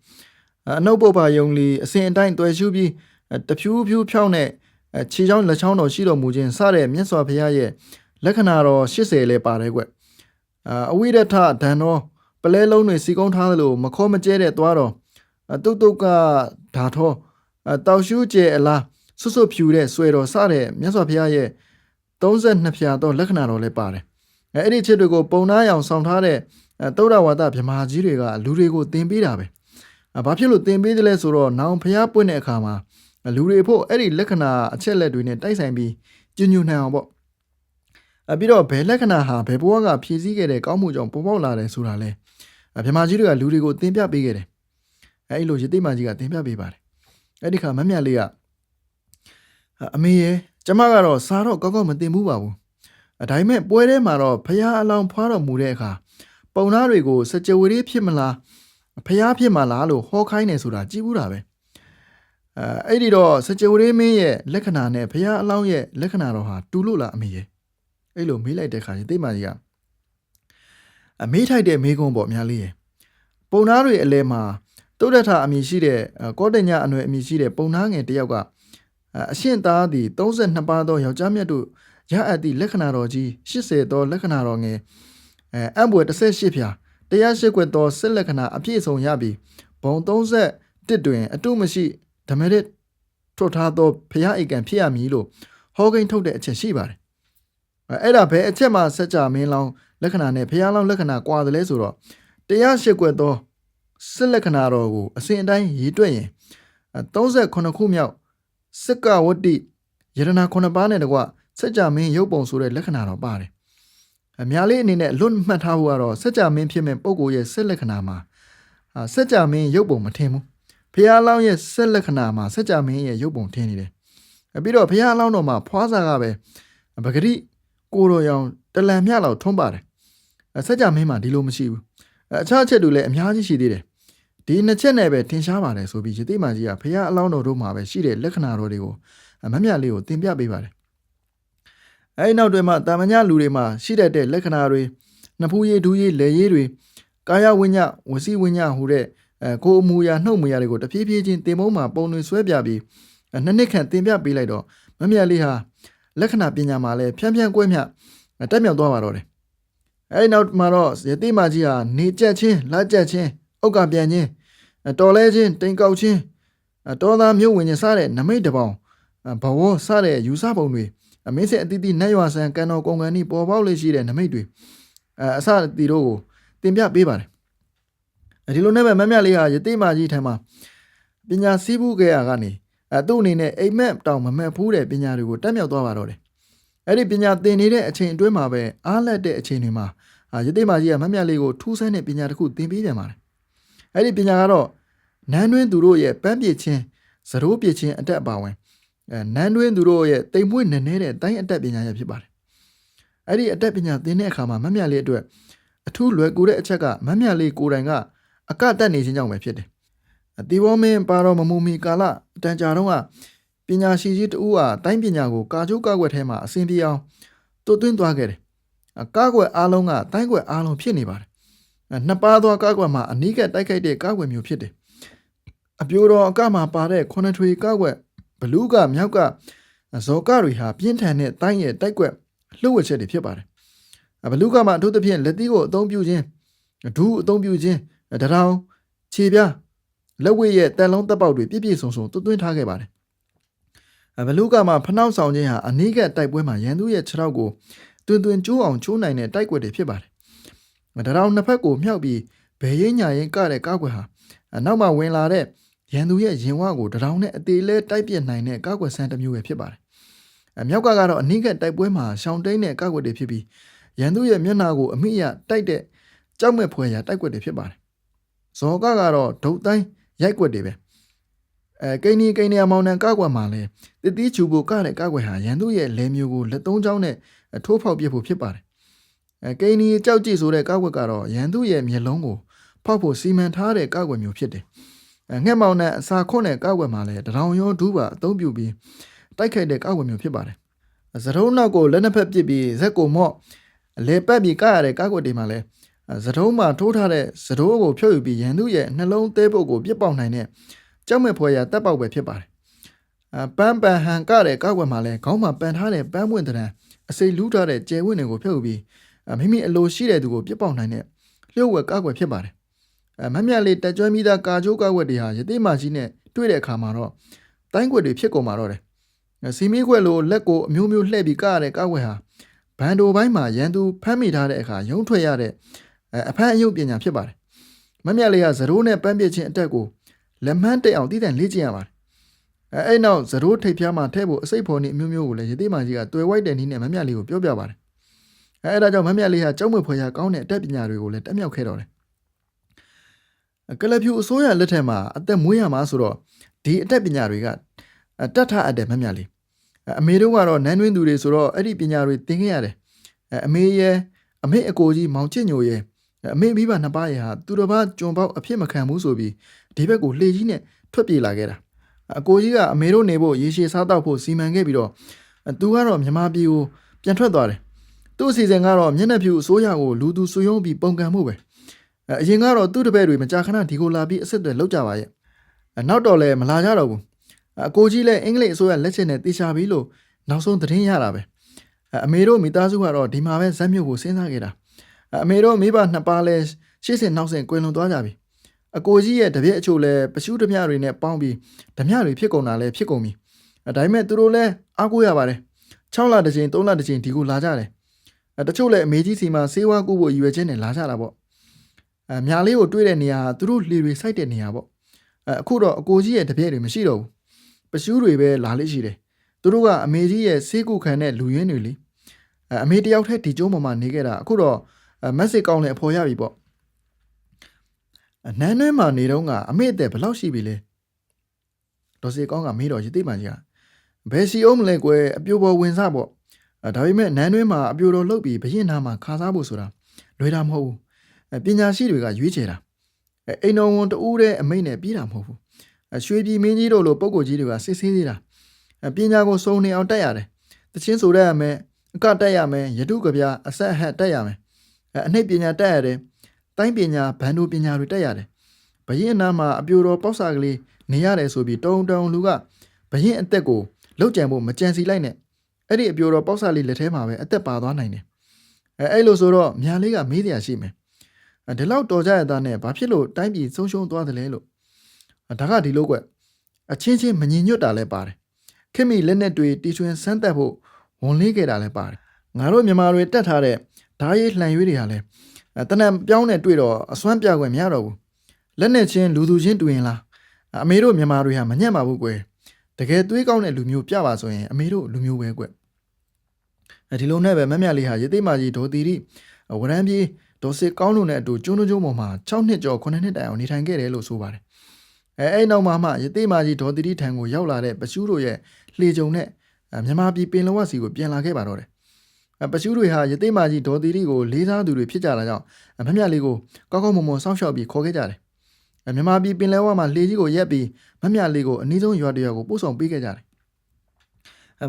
အနုပ္ပပါယုံလီအစဉ်အတိုင်းတွေ့ရှုပြီးတဖြူးဖြူးဖြောင်းတဲ့ခြေချောင်းလက်ချောင်းတော်ရှိတော်မူခြင်းစတဲ့မြတ်စွာဘုရားရဲ့လက္ခဏာတော်80လည်းပါတယ်ကွအဝိရထဒံတော်ပလဲလုံးတွေစီကုန်းထားသလိုမခေါ်မကျဲတဲ့သွားတော်တုတ်တုတ်ကဓာထောတောက်ရှူးကျဲအလားဆွတ်ဆွတ်ဖြူတဲ့ဆွဲတော်စတဲ့မြတ်စွာဘုရားရဲ့32ဖြာသောလက္ခဏာတော်လည်းပါတယ်အဲ့ဒီချက်တွေကိုပုံနာရောင်ဆောင်ထားတဲ့သုဒ္ဓဝါဒဗြမာကြီးတွေကလူတွေကိုသင်ပေးတာပဲဘာဖြစ်လို့သင်ပေးတယ်လဲဆိုတော့နောင်ဖျားပွင့်တဲ့အခါမှာလူတွေဖို့အဲ့ဒီလက္ခဏာအချက်လက်တွေနဲ့တိုက်ဆိုင်ပြီးညွညွနိုင်အောင်ပေါ့ပြီးတော့ဘယ်လက္ခဏာဟာဘယ်ဘဝကဖြည့်ဆည်းခဲ့တဲ့ကောင်းမှုကြောင့်ပေါ်ပေါက်လာတယ်ဆိုတာလဲဗြမာကြီးတွေကလူတွေကိုသင်ပြပေးခဲ့တယ်အဲ့လိုရတိမကြီးကသင်ပြပေးပါတယ်အဲ့ဒီခါမမြလေးကအမေရဲ့ကျမကတော့စာတော့ကောက်ကောက်မသင်ဘူးပါဘူးဒါပေမဲ့ပွဲထဲမှာတော့ဖျားအလောင်းဖွားတော်မူတဲ့အခါပုံသားတွေကိုစကြဝဠာဖြစ်မလားဖျားဖြစ်မလားလို့ဟောခိုင်းနေဆိုတာကြည့်ဘူးတာပဲအဲ့ဒီတော့စကြဝဠာမင်းရဲ့လက္ခဏာနဲ့ဖျားအလောင်းရဲ့လက္ခဏာတော်ဟာတူလို့လားအမေရဲ့အဲ့လိုမေးလိုက်တဲ့အခါကျသိမကြီးကအမေးထိုက်တဲ့မေးခွန်းပေါ့များလေးရဲ့ပုံသားတွေအလဲမှာတုဒ္ဒထအမည်ရှိတဲ့ကောတညအနွယ်အမည်ရှိတဲ့ပုံသားငယ်တယောက်ကအရှင်သားသည်32ပါးသောယောက်ျားမြတ်တို့ရအပ်သည့်လက္ခဏာတော်ကြီး80သောလက္ခဏာတော်ငယ်အံ့ဘွယ်18ဖြာ108ခွက်သောစစ်လက္ခဏာအပြည့်စုံရပြီးဘုံ31တွင်အတုမရှိဓမ္မရစ်ထုတ်ထားသောဖျားအိတ်ကံဖြစ်ရမည်လို့ဟောကိန်းထုတ်တဲ့အချက်ရှိပါတယ်အဲ့ဒါပဲအချက်မှာစัจ जा မင်းလောင်းလက္ခဏာနဲ့ဖျားလောင်းလက္ခဏာကွာတယ်လဲဆိုတော့108ခွက်သောစစ်လက္ခဏာတော်ကိုအစဉ်အတိုင်းရေးတွက်ရင်38ခုမြောက်စက္ကဝတ္တိယရနာ9ပါးနဲ့တကွစัจ जा မင်းရုပ်ပုံဆိုတဲ့လက္ခဏာတော်ပါတယ်အများလေးအနေနဲ့လွတ်မှတ်ထားဖို့ကတော့စัจ जा မင်းဖြစ်မဲ့ပုံကိုရဲ့စစ်လက္ခဏာမှာစัจ जा မင်းရုပ်ပုံမထင်ဘူးဖျားလောင်းရဲ့စစ်လက္ခဏာမှာစัจ जा မင်းရဲ့ရုပ်ပုံထင်နေတယ်ပြီးတော့ဖျားလောင်းတော်မှာဖွားစာကပဲပဂရိကိုတော်ရောင်တလံမြလောက်ထွန်းပါတယ်စัจ जा မင်းမှာဒီလိုမရှိဘူးအခြားချက်တွေလည်းအများကြီးရှိသေးတယ်ဒီနှစ်ချက်နဲ့ပဲထင်ရှားပါတယ်ဆိုပြီးယသိမကြီးကဖျားအလောင်းတော်တို့မှာပဲရှိတဲ့လက္ခဏာတော်တွေကိုမမြလေးကိုသင်ပြပေးပါတယ်အဲဒီနောက်တွေမှာတာမညလူတွေမှာရှိတတ်တဲ့လက္ခဏာတွေနှဖူးရည်ဒူးရည်လက်ရည်တွေကာယဝိညာဝစီဝိညာဟူတဲ့ ကိုအမူအရာနှုတ်မူအရာတွေကိုတဖြည်းဖြည်းချင်းတင်မုံမှာပုံတွေဆွဲပြပြီးနှစ်နှစ်ခန့်တင်ပြပေးလိုက်တော့မမြတ်လေးဟာလက္ခဏာပညာမှာလည်းဖြန်းဖြန်းကွဲမြတက်မြောက်သွားပါတော့တယ်အဲဒီနောက်မှာတော့ယတိမာကြီးဟာနေကြက်ချင်းလက်ကြက်ချင်းဥက္ကပြန်ချင်းတော်လဲချင်းတိမ်ကောက်ချင်းတောသားမြို့ဝင်ချင်းစတဲ့နမိတ်တပေါင်းဘဝစတဲ့ယူဆပုံတွေမင်းစစ်အတိတိနတ်ရွာဆန်ကန်တော်ကုန်ကန်ဤပေါ်ပေါက်လေးရှိတဲ့နမိတ်တွေအစတီတို့ကိုတင်ပြပေးပါတယ်ဒီလိုနဲ့ပဲမမြလေးဟာယတိမာကြီးထံမှာပညာစည်းဘူးခဲ့ရကနေသူ့အနေနဲ့အိမ်မက်တောင်မမက်ဖူးတဲ့ပညာတွေကိုတက်မြောက်သွားပါတော့တယ်အဲ့ဒီပညာသင်နေတဲ့အချိန်အတွင်းမှာပဲအားလက်တဲ့အချိန်တွေမှာယတိမာကြီးကမမြလေးကိုထူးဆန်းတဲ့ပညာတစ်ခုသင်ပေးပြန်ပါတယ်အဲ့ဒီပညာကတော့နန်းတွင်းသူတို့ရဲ့ပန်းပြစ်ချင်းစရိုးပြစ်ချင်းအတက်အပါဝင်နန်းတွင်းသူတို့ရဲ့တိမ်မွေ့နည်းတဲ့တိုင်းအတက်ပညာရဖြစ်ပါတယ်အဲ့ဒီအတက်ပညာသင်တဲ့အခါမှာမမြလေးအတွက်အထူးလွယ်ကူတဲ့အချက်ကမမြလေးကိုယ်တိုင်ကအကတက်နေခြင်းကြောင့်ပဲဖြစ်တယ်တီဝမင်းပါတော်မမူမီကာလတန်ကြာတော့ကပညာရှိကြီးတဦးဟာတိုင်းပညာကိုကာကျိုးကောက်ွက်ထဲမှာအစဉ်ပြေအောင်တွတ်သွင်းသွားခဲ့တယ်ကားကွက်အားလုံးကတိုင်းကွက်အားလုံးဖြစ်နေပါတယ်နှစ်ပါးသောကားကွက်မှာအနီးကပ်တိုက်ခိုက်တဲ့ကားကွက်မျိုးဖြစ်တယ်အပြိုတော်အကမှာပါတဲ့ခုနှစ်ထွေကားကွက်ဘလူးကမြောက်ကဇော်ကတွေဟာပြင်းထန်တဲ့တိုင်းရဲ့တိုက်ကွက်လှုပ်ဝက်ချက်တွေဖြစ်ပါတယ်ဘလူးကမှာအထူးသဖြင့်လက်သီးကိုအသုံးပြုခြင်းဒူးအသုံးပြုခြင်းတရောင်ခြေပြားလက်ဝဲရဲ့တက်လုံးတက်ပေါက်တွေပြည့်ပြည့်စုံစုံသွင်းထားခဲ့ပါတယ်ဘလူးကမှာဖနှောက်ဆောင်ခြင်းဟာအနီးကပ်တိုက်ပွဲမှာရန်သူရဲ့ခြေထောက်ကိုတွင်ကျိုးအောင်ချိုးနိုင်တဲ့တိုက်ကွက်တွေဖြစ်ပါတယ်တရောင်နှစ်ဖက်ကိုမြှောက်ပြီးဘယ်ရင်းညာရင်ကတဲ့ကားကွက်ဟာနောက်မှဝင်လာတဲ့ရန်သူရဲ့ရင်ဝကိုတရောင်နဲ့အသေးလဲတိုက်ပြစ်နိုင်တဲ့ကားကွက်ဆန်းတစ်မျိုးပဲဖြစ်ပါတယ်မြောက်ကတော့အနီးကပ်တိုက်ပွဲမှာရှောင်းတိန်တဲ့ကားကွက်တွေဖြစ်ပြီးရန်သူရဲ့မျက်နှာကိုအမိရတိုက်တဲ့ကြောက်မဲ့ဖွယ်ရာတိုက်ကွက်တွေဖြစ်ပါတယ်ဇော်ကတော့ဒုတ်တိုင်းရိုက်ကွက်တွေပဲကိန်းနီမောင်နှံကားကွက်မှာလဲတတိချူဖို့ကတဲ့ကားကွက်ဟာရန်သူရဲ့လဲမျိုးကိုလက်သုံးချောင်းနဲ့ထိုးဖောက်ပြဖို့ဖြစ်ပါတယ်ကိန်းနီကြောက်ကြည့်ဆိုတဲ့ကားကွက်ကတော့ရန်သူရဲ့မျက်လုံးကိုဖောက်ဖို့စီမံထားတဲ့ကားကွက်မျိုးဖြစ်တယ်ငှက်မောင်နှံအစာခွန်းတဲ့ကားကွက်မှာလဲတရောင်ရောဒူးပါအသုံးပြုပြီးတိုက်ခိုက်တဲ့ကားကွက်မျိုးဖြစ်ပါတယ်စတုံးနောက်ကိုလက်နှစ်ဖက်ပစ်ပြီးဇက်ကိုမော့လေပတ်ပြီးကရတဲ့ကားကွက်တွေမှာလဲစတုံးမှာထိုးထားတဲ့စတိုးကိုဖြုတ်ယူပြီးရန်သူရဲ့နှလုံးသေးပုတ်ကိုပြစ်ပေါက်နိုင်တဲ့ကြောက်မဲ့ဖွယ်ရာတက်ပေါက်ပဲဖြစ်ပါတယ်ပန်းပန်ဟန်ကတဲ့ကားကွက်မှာလဲခေါင်းမှာပန်ထားတဲ့ပန်းပွင့်တဲ့အစိလူးထားတဲ့ကျဲဝင်းတွေကိုဖြုတ်ယူပြီးမိမိအလိုရှိတဲ့သူကိုပြစ်ပေါက်နိုင်တဲ့လျှို့ဝှက်ကားကွက်ဖြစ်ပါတယ်မမြလေးတက်ကျွမ်းပြီးသားကာချိုးကားကွက်တွေဟာယတိမာကြီးနဲ့တွေ့တဲ့အခါမှာတော့တိုင်းကွက်တွေဖြစ်ကုန်မှာတော့တယ်စီမီခွက်လိုလက်ကိုအမျိုးမျိုးလှည့်ပြီးကရတဲ့ကားကွက်ဟာဘန်ဒိုပိုင်းမှာရန်သူဖမ်းမိထားတဲ့အခါရုံးထွက်ရတဲ့အဖမ်းအယုတ်ပညာဖြစ်ပါတယ်မမြလေးကဇရိုးနဲ့ပန်းပြချင်းအတက်ကိုလက်မှန်းတက်အောင်တည်တံ့လေ့ကျင့်ရပါတယ်အဲ့နောက်ဇရိုးထိပ်ဖြားမှာထဲဖို့အစိတ်ဖော်နေအမျိုးမျိုးကိုလည်းယတိမာကြီးကတွေ့ဝိုက်တဲ့နည်းနဲ့မမြလေးကိုပြောပြပါတယ်အဲ့ဒါကြောင့်မမြလေးဟာကြောက်မွေဖွယ်ရာကောင်းတဲ့အတတ်ပညာတွေကိုလည်းတက်မြောက်ခဲ့တော်တယ်ကလပ်ဖြူအစိုးရလက်ထက်မှာအသက်မွေးရမှာဆိုတော့ဒီအတတ်ပညာတွေကတတ်ထားအပ်တယ်မမြလေးအမေတို့ကတော့နန်းတွင်းသူတွေဆိုတော့အဲ့ဒီပညာတွေသင်ခဲ့ရတယ်အမေရဲ့အမေအကိုကြီးမောင်ချစ်ညိုရဲ့အမေမိဘနှစ်ပါးရဲ့ဟာသူတစ်ပါးကျွန်ပေါက်အဖြစ်မခံဘူးဆိုပြီးဒီဘက်ကိုလှေကြီးနဲ့ထွက်ပြေးလာခဲ့တာအကိုကြီးကအမေတို့နေဖို့ရေရှည်စားတော့ဖို့စီမံခဲ့ပြီးတော့သူကတော့မြန်မာပြည်ကိုပြန်ထွက်သွားတယ်သူ့အစီအစဉ်ကတော့မျက်နှာဖြူအစိုးရကိုလူသူဆွေးယုံပြီးပုံကံမှုပဲအရင်ကတော့သူ့တပည့်တွေမကြာခဏဒီကိုလာပြီးအစ်စ်တွေလောက်ကြပါရဲ့နောက်တော့လည်းမလာကြတော့ဘူးအကိုကြီးလည်းအင်္ဂလိပ်အစိုးရလက်ချက်နဲ့တေချာပြီလို့နောက်ဆုံးသတင်းရတာပဲအမေတို့မိသားစုကတော့ဒီမှာပဲဇက်မြို့ကိုစဉ်းစားခဲ့တာအမေတို့မိဘနှစ်ပါးလဲရှေ့စင်နောက်စင်ကွင်လွန်သွားကြပြီအကိုကြီးရဲ့တပည့်အချို့လဲပရှုဓမြတွေနဲ့ပေါင်းပြီးဓမြတွေဖြစ်ကုန်တာလဲဖြစ်ကုန်ပြီဒါပေမဲ့သူတို့လဲအားကိုးရပါတယ်6လတစ်ချိန်3လတစ်ချိန်ဒီကိုလာကြတယ်တချို့လဲအမေကြီးစီမှာဆေးဝါးကုဖို့ရည်ရွယ်ချက်နဲ့လာကြတာပေါ့မြားလေးကိုတွေ့တဲ့နေရာသူတို့လှေတွေစိုက်တဲ့နေရာပေါ့အခုတော့အကိုကြီးရဲ့တပည့်တွေမရှိတော့ဘူးပရှုတွေပဲလာလေးရှိတယ်သူတို့ကအမေကြီးရဲ့ဆေးကုခံတဲ့လူရင်းတွေလေအမေတယောက်တည်းဒီကျုံးပေါ်မှာနေခဲ့တာအခုတော့မက်စစ်ကောင်းလည်းအဖော်ရပြီပေါ့နန်းတွင်းမှာနေတော့ကအမေအသက်ဘယ်လောက်ရှိပြီလဲဒေါ်စီကောင်းကမေးတော့ရသေးမှကြီးကဘယ်စီအောင်မလဲကွယ်အပြိုပေါ်ဝင်စားပေါ့ဒါပေမဲ့နန်းတွင်းမှာအပြိုတော်လှုပ်ပြီးဘရင်နာမှာခါစားဖို့ဆိုတာလွယ်တာမဟုတ်ဘူးပညာရှိတွေကရွေးချယ်တာအိမ်တော်ဝန်တူးတဲ့အမိတ်နဲ့ပြီးတာမဟုတ်ဘူးရွှေပြည်မင်းကြီးတို့လိုပုံကိုကြီးတွေကစစ်ဆေးနေတာပညာကိုစုံနေအောင်တက်ရတယ်တချင်းဆိုရရမယ်အကတက်ရမယ်ယတုကဗျာအဆက်အဟက်တက်ရမယ်အနှိပ်ပညာတက်ရတယ်တိုင်းပညာဘန်ဒိုပညာတွေတက်ရတယ် ဘရင်အနားမှာအပြိုတော်ပေါက်စာကလေးနေရတယ်ဆိုပြီးတုံလူကဘရင်အသက်ကိုလောက်ကြံဖို့မကြံစီလိုက်နဲ့အဲ့ဒီအပြိုတော်ပေါက်စာလေးလက်ထဲမှာပဲအသက်ပါသွားနိုင်တယ်အဲ့လိုဆိုတော့မြာလေးကမေးစရာရှိမယ်ဒီလောက်တော်ကြရတာနဲ့ဘာဖြစ်လို့တိုင်းပြည်ဆုံးရှုံးသွားတယ်လဲလို့ဒါကဒီလိုကွအချင်းချင်းမညီညွတ်တာလည်းပါတယ်ခင်မီလက်နဲ့တွေတီချွင်ဆန်းသက်ဖို့ဝန်လေးခဲ့တာလည်းပါတယ်ငါတို့မြန်မာတွေတက်ထားတဲ့ဓာရီလှန်ရွေးတွေဟာလည်းတနံပြောင်းနဲ့တွေ့တော့အစွမ်းပြခွင့်မရတော့ဘူးလက်နဲ့ချင်းလူသူချင်းတူရင်လားအမေတို့မြန်မာတွေဟာမညံ့ပါဘူးကွယ်တကယ်သွေးကောင်းတဲ့လူမျိုးပြပါဆိုရင်အမေတို့လူမျိုးပဲကွဒီလိုနဲ့ပဲမမြလေးဟာရသေးမာကြီးဒေါ်တီရီဝရမ်းပြေးဒေါ်စစ်ကောင်းလို့နဲ့အတူကျုံပေါ်မှာ6နှစ်ကျော်9နှစ်တိုင်အောင်နေထိုင်ခဲ့တယ်လို့ဆိုပါတယ်အဲ့နောက်မှာရသေးမာကြီးဒေါ်တီရီထံကိုရောက်လာတဲ့ပရှုတို့ရဲ့လှေကြုံနဲ့မြန်မာပြည်ပင်လဝစီကိုပြန်လာခဲ့ပါတော့တယ်ပရှုတွေဟာရသေးမာကြီးဒေါ်တီရီကိုလေးစားသူတွေဖြစ်ကြတာကြောင့်မမြလေးကိုကောက်ကောက်မွန်မွန်စောင့်ရှောက်ပြီးခေါ်ခဲ့ကြတယ်မြန်မာပြည်ပင်လဝမှာလှေကြီးကိုရက်ပြီးမမြလေးကိုအနည်းဆုံးရွာတရွာကိုပို့ဆောင်ပေးခဲ့ကြတယ်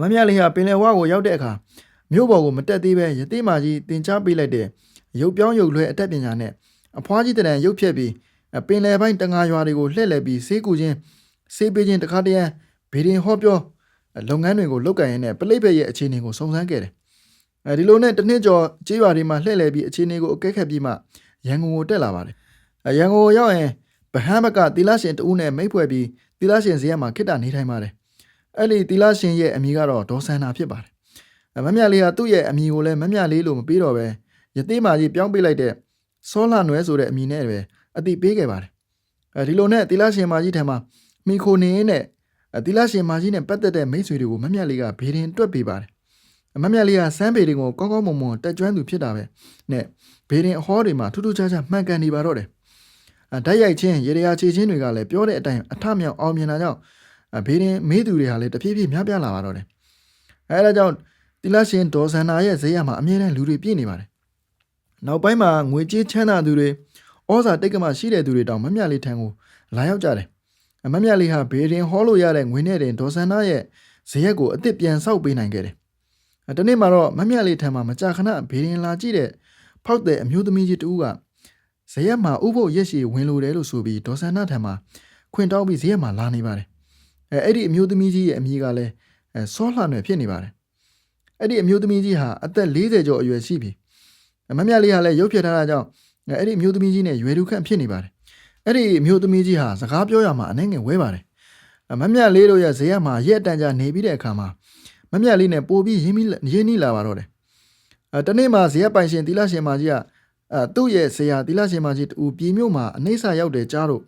မမြလေးဟာပင်လဝကိုရောက်တဲ့အခါမြို့ပေါ်ကိုမတက်သေးပဲရသေးမာကြီးတင် जा ပေးလိုက်တဲ့ရုပ်ပြောင်းရုပ်လွှဲအတက်ပညာနဲ့အဖွားကြီးတရံရုပ်ဖြက်ပြီးပင်လယ်ပိုင်းတငါရွာတွေကိုလှည့်လည်ပြီးဆေးကူချင်းဆေးပေးခြင်းတခါတည်းဗီဒင်ဟောပြောလုပ်ငန်းတွေကိုလုပ်ကိုင်ရင်းနဲ့ပလိပ်ပဲ့ရဲ့အခြေအနေကိုစုံစမ်းခဲ့တယ်ဒီလိုနဲ့တစ်နှစ်ကျော်ကြေးရွာတွေမှာလှည့်လည်ပြီးအခြေအနေကိုအကဲခတ်ပြီးမှရန်ကုန်ကိုတက်လာပါတယ်ရန်ကုန်ကိုရောက်ရင်ဗဟန်းဘက်ကသီလရှင်တဦးနဲ့မိတ်ဖွဲ့ပြီးသီလရှင်ဇေယျမှာခိတ္တနေထိုင်ပါတယ်အဲ့ဒီသီလရှင်ရဲ့အမည်ကတော့ဒေါ်ဆန္နာဖြစ်ပါတယ်မမြလေးဟာသူ့ရဲ့အမည်ကိုလည်းမမြလေးလို့မပေးတော့ပဲရသေးမာကြီးပြောင်းပေးလိုက်တဲ့စောလှနွယ်ဆိုတဲ့အမည်နဲ့ပဲအတိပေးခဲ့ပါတယ်ဒီလိုနဲ့သီလရှင်မာကြီးထံမှာမိခိုနေနဲ့သီလရှင်မာကြီးနဲ့ပတ်သက်တဲ့မိတ်ဆွေတွေကိုမမြလေးကဘေးရင်တွက်ပေးပါတယ်မမြလေးကစမ်းပေတွေကိုကောင်းကောင်းမွန်မွန်တက်ကျွမ်းသူဖြစ်တာပဲနဲ့ဘေးရင်အဟောတွေမှာထူးထူးခြားခြားမှန်ကန်နေပါတော့တယ်ဓာတ်ရိုက်ချင်းရေရာချေချင်းတွေကလည်းပြောတဲ့အတိုင်းအထမြောက်အောင်မြင်တာကြောင့်ဘေးရင်မေးသူတွေဟာလည်းတဖြည်းဖြည်းများပြားလာပါတော့တယ်အဲဒါကြောင့်သီလရှင်ဒေါ်ဆန္နာရဲ့ဇေယျမှာအမြဲတမ်းလူတွေပြည့်နေပါတယ်နောက်ပိုင်းမှာငွေကြေးချမ်းသာသူတွေဩဇာတိတ်ကမရှိတဲ့သူတွေတောင်မမြလေးထံကိုလာရောက်ကြတယ်မမြလေးဟာဘေးရင်ဟောလို့ရတဲ့ငွေနဲ့တင်ဒေါ်ဆန္နာရဲ့ဇေယျကိုအစ်စ်ပြန်ဆောက်ပေးနိုင်ခဲ့တယ်တနေ့မှာတော့မမြလေးထံမှာမကြာခဏဘေးရင်လာကြည့်တဲ့ဖောက်တဲ့အမျိုးသမီးကြီးတူကဇေယျမှာဥပုပ်ရက်ရှည်ဝင်လိုတယ်လို့ဆိုပြီးဒေါ်ဆန္နာထံမှာခွင့်တောင်းပြီးဇေယျမှာလာနေပါတယ်အဲ့ဒီအမျိုးသမီးကြီးရဲ့အမည်ကလည်းစောလှနွယ်ဖြစ်နေပါတယ်အဲ့ဒီအမျိုးသမီးကြီးဟာအသက်40ကျော်အရွယ်ရှိပြီမမြလေးဟာလည်းရုပ်ဖြစ်ထားတာကြောင့်အဲ့ဒီအမျိုးသမီးကြီးနဲ့ရွယ်တူခန့်ဖြစ်နေပါတယ်အဲ့ဒီအမျိုးသမီးကြီးဟာစကားပြောရမှာအနေငယ်ဝဲပါတယ်မမြလေးတို့ရဲ့ဇေယျမှာရက်တန်ကြာနေပြီးတဲ့အခါမှာမမြလေးနဲ့ပို့ပြီးရင်းနှီးလာပါတော့တယ်တနေ့မှာဇေယျပိုင်ရှင်သီလရှင်မကြီးကသူ့ရဲ့ဆရာသီလရှင်မကြီးတူပြည်မြို့မှာအနေဆာရောက်တယ်ကြားလို့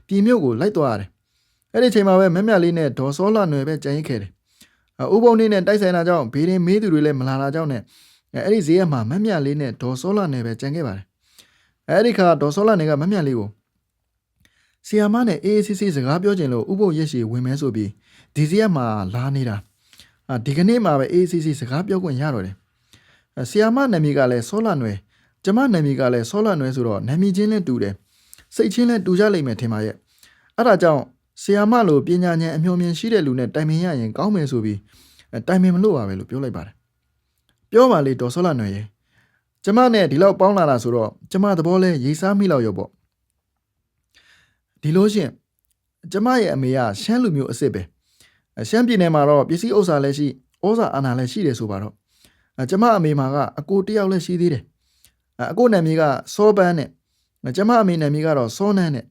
ပြည်မြို့ကိုလိုက်သွားရတယ်အဲ့ဒီချိန်မှာပဲမမြလေးနဲ့ဒေါ်စောလှနွယ်ပဲကြံရိတ်ခဲ့တယ်ဥပုံနေနဲ့တိုက်ဆိုင်တာကြောင့်ဘေးရင်မေးသူတွေလည်းမလာတာကြောင့်နဲ့အဲ့ဒီဇေယျမှာမမြလေးနဲ့ဒေါ်စောလှနယ်ပဲကြံခဲ့ပါတယ်အဲ့ဒီခါဒေါ်စောလှနယ်ကမမြလေးကိုဆီယာမနဲ့အေးအေးဆေးဆေးစကားပြောချင်လို့ဥပုပ်ရက်ရှည်ဝင်မဲဆိုပြီးဒီဇေယျမှာလာနေတာဒီကနေ့မှာပဲအေးအေးဆေးဆေးစကားပြောခွင့်ရတော့တယ်ဆီယာမနာမည်ကလည်းစောလှနွယ်ကျမနာမည်ကလည်းစောလှနွယ်ဆိုတော့နာမည်ချင်းလည်းတူတယ်စိတ်ချင်းလည်းတူကြလိမ့်မယ်ထင်ပါရဲ့အဲ့ဒါကြောင့်ဆီယာမလိုပညာဉာဏ်အမျှော်မြင်ရှိတဲ့လူနဲ့တိုင်ပင်ရရင်ကောင်းမယ်ဆိုပြီးတိုင်ပင်မလို့ပါပဲလို့ပြောလိုက်ပါတယ်ပြောပါလေဒေါ်စောလှနွယ်ရေကျမနဲ့ဒီလောက်ပေါင်းလာတာဆိုတော့ကျမသဘောလဲရိတ်စားမိလောက်ရောပေါ့ဒီလို့ရှင်ကျမရဲ့အမေကရှမ်းလူမျိုးအစ်စ်ပဲရှမ်းပြည်နယ်မှာတော့ပစ္စည်းဥစ္စာလည်းရှိဩဇာအာဏာလည်းရှိတယ်ဆိုပါတော့ကျမအမေမှာကအကိုတယောက်လည်းရှိသေးတယ်အကိုနာမည်ကစောပန်းနဲ့ကျမအမေနာမည်ကတော့စောနန်းနဲ့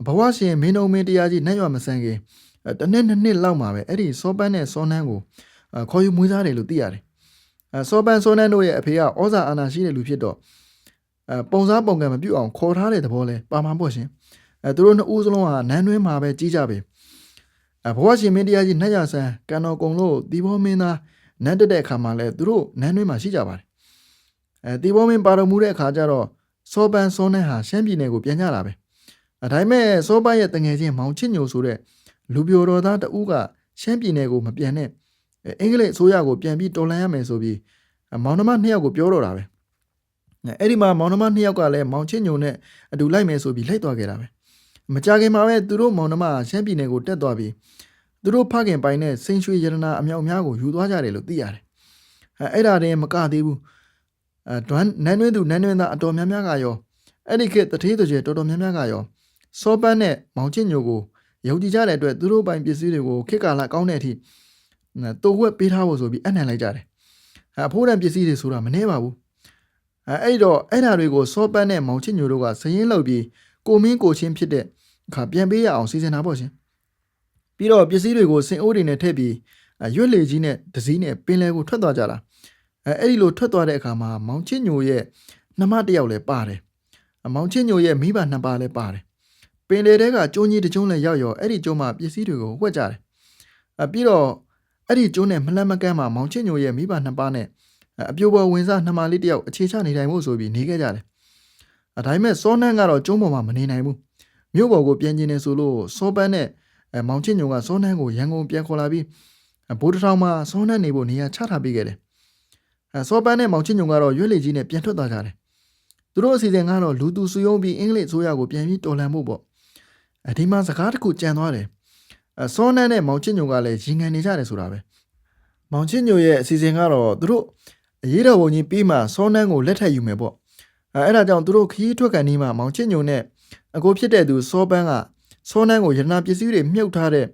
ဘဝရှင်မင်းတို့မင်းတရားကြီးနှက်ရွာမဆန်းခင်တစ်နှစ်လောက်မှာပဲအဲ့ဒီစောပန်းနဲ့စောနန်းကိုခေါ်ယူမွေးစားတယ်လို့သိရတယ်စောပန်းစောနန်းတို့ရဲ့အဖေကဩဇာအာဏာရှိတဲ့လူဖြစ်တော့ပုံစားပုံကံမပြုတ်အောင်ခေါ်ထားတဲ့သဘောလဲပါမှာပေါ့ရှင်သူတို့နှစ်ဦးစလုံးဟာနန်းတွင်းမှာပဲကြီးကြပဲဘဝရှင်မင်းတရားကြီးနှက်ရွာဆန်းကန်တော်ကုံလို့ဒီဘောမင်းသားနန်းတက်တဲ့အခါမှာလဲသူတို့နန်းတွင်းမှာရှိကြပါတယ်ဒီဘောမင်းပါတော်မူတဲ့အခါကျတော့စောပန်းစောနန်းဟာရှမ်းပြည်နယ်ကိုပြန်ကြတာပဲဒါပေမဲ့စောပန်းရဲ့တငယ်ချင်းမောင်ချစ်ညိုဆိုတဲ့လူပြိုတော်သားတဦးကရှမ်းပြည်နယ်ကိုမပြန်နဲ့အင်္ဂလိပ်အစိုးရကိုပြန်ပြီးတော်လှန်ရမယ်ဆိုပြီးမောင်နှမနှစ်ယောက်ကိုပြောတော့တာပဲအဲ့ဒီမှာမောင်နှမနှစ်ယောက်ကလည်းမောင်ချစ်ညိုနဲ့အတူလိုက်မယ်ဆိုပြီးလိုက်သွားခဲ့တာပဲမကြခင်မှာပဲသူတို့မောင်နှမရှမ်းပြည်နယ်ကိုတက်သွားပြီးသူတို့ဖခင်ပိုင်တဲ့စိန်ရွှေရတနာအမြောက်အများကိုယူသွားကြတယ်လို့သိရတယ်အဲ့ဒါတည်းမကသေးဘူးဒွမ်းနန်းတွင်းသူနန်းတွင်းသားအတော်များများကရောအဲ့ဒီခေတ်တထေးသူကျတော်တော်များများကရော စောပန်းနဲ့မောင်ချစ်ညိုကိုယုံကြည်ကြတဲ့အတွက်သူတို့ပိုင်ပစ္စည်းတွေကိုခေတ်ကာလကောင်းတဲ့အထိတိုးဝက်ပေးထားဖို့ဆိုပြီးအနှံလိုက်ကြတယ်အဖိုးတန်ပစ္စည်းတွေဆိုတာမနှဲပါဘူးအဲ့တော့အဲ့ဓာတွေကိုစောပန်းနဲ့မောင်ချစ်ညိုတို့ကစရင်လောက်ပြီးကိုမင်းကိုချင်းဖြစ်တဲ့အခါပြန်ပေးရအောင်စီစဉ်တာပေါ့ရှင်ပြီးတော့ပစ္စည်းတွေကိုစင်အိုးတွေနဲ့ထည့်ပြီးရွက်လေကြီးနဲ့ဒစည်းနဲ့ပင်လယ်ကိုထွက်သွားကြတာအဲ့ဒီလိုထွက်သွားတဲ့အခါမှာမောင်ချစ်ညိုရဲ့နှမတစ်ယောက်လည်းပါတယ်မောင်ချစ်ညိုရဲ့မိဘနှစ်ပါးလည်းပါတယ်ပင်လယ်ထဲကကျိုးကြီးတစ်ကျုံးလည်းရောက်ရောအဲ့ဒီကျုံးမှာပစ္စည်းတွေကိုဝှက်ကြတယ်ပြီးတော့အဲ့ဒီကျုံးနဲ့မလှမ်းမကမ်းမှာမောင်ချစ်ညိုရဲ့မိဘနှစ်ပါးနဲ့အပြိုပေါ်ဝင်စားနှမလေးတစ်ယောက်အခြေချနေတိုင်းမို့ဆိုပြီးနေခဲ့ကြတယ်ဒါပေမဲ့စောနန်းကတော့ကျုံးပေါ်မှာမနေနိုင်ဘူးမြို့ပေါ်ကိုပြန်ကျင်နေဆိုလို့စောပန်းနဲ့မောင်ချစ်ညိုကစောနန်းကိုရန်ကုန်ပြန်ခေါ်လာပြီးဘိုးတထောင်မှာစောနန်းနေဖို့နေရာချထားပေးခဲ့တယ်စောပန်းနဲ့မောင်ချစ်ညိုကတော့ရွက်လေကြီးနဲ့ပြန်ထွက်သွားကြတယ်သူတို့အစီအစဉ်ကတော့လူသူစုယုံပြီးအင်္ဂလိပ်ဆိုရကိုပြန်ပြီးတော်လှန်ဖို့ပေါ့ဒီမှာစကားတစ်ခုကြံသွားတယ်စောနန်းနဲ့မောင်ချစ်ညိုကလည်းရင်ငန်နေကြတယ်ဆိုတာပဲမောင်ချစ်ညိုရဲ့အစီအစဉ်ကတော့သူတို့အရေးတော်ပုံကြီးပြီးမှစောနန်းကိုလက်ထပ်ယူမယ်ပေါ့အဲ့ဒါကြောင့်သူတို့ခရီးထွက်ကန်ဒီမှာမောင်ချစ်ညိုနဲ့အကိုဖြစ်တဲ့သူစောပန်းကစောနန်းကိုရတနာပစ္စည်းတွေမြုပ်ထားတဲ့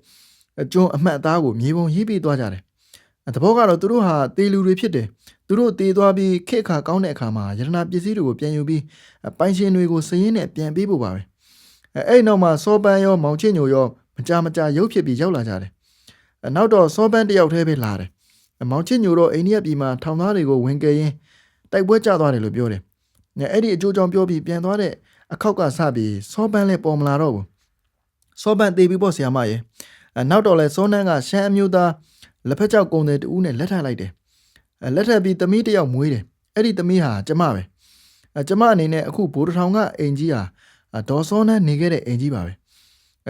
ကျွန်းအမှတ်အသားကိုမြေပုံရေးပြီးသွားကြတယ်တဘောကတော့သူတို့ဟာတေလူတွေဖြစ်တယ်သူတို့တေသွားပြီးခေတ်ခါကောင်းတဲ့အခါမှာရတနာပစ္စည်းတွေကိုပြန်ယူပြီးပိုင်ရှင်တွေကိုစရင်းနဲ့ပြန်ပေးဖို့ပါပဲအဲ့နောက်မှာစောပန်းရောမောင်ချစ်ညိုရောမကြာရုပ်ဖြစ်ပြီးရောက်လာကြတယ်နောက်တော့စောပန်းတယောက်တည်းပဲလာတယ်မောင်ချစ်ညိုတော့အိန္ဒိယပြည်မှာထောင်သားတွေကိုဝင်ကယ်ရင်းတိုက်ပွဲကျသွားတယ်လို့ပြောတယ်အဲ့ဒီအကျိုးကြောင့်ပြောပြီးပြန်သွားတဲ့အခောက်ကစပြီးစောပန်းလည်းပေါ်မလာတော့ဘူးစောပန်းတေးပြီးပေါ့ဆရာမရေနောက်တော့လဲစောနန်းကရှမ်းအမျိုးသားလက်ဖက်ကြောက်ကုံတဲ့တူးနဲ့လက်ထပ်လိုက်တယ်လက်ထပ်ပြီးသမီးတယောက်မွေးတယ်အဲ့ဒီသမီးဟာကျမပဲကျမအနေနဲ့အခုဘိုးတထောင်ကအိမ်ကြီးဟာဒေါ်စောနန်းနေခဲ့တဲ့အိမ်ကြီးပါပဲ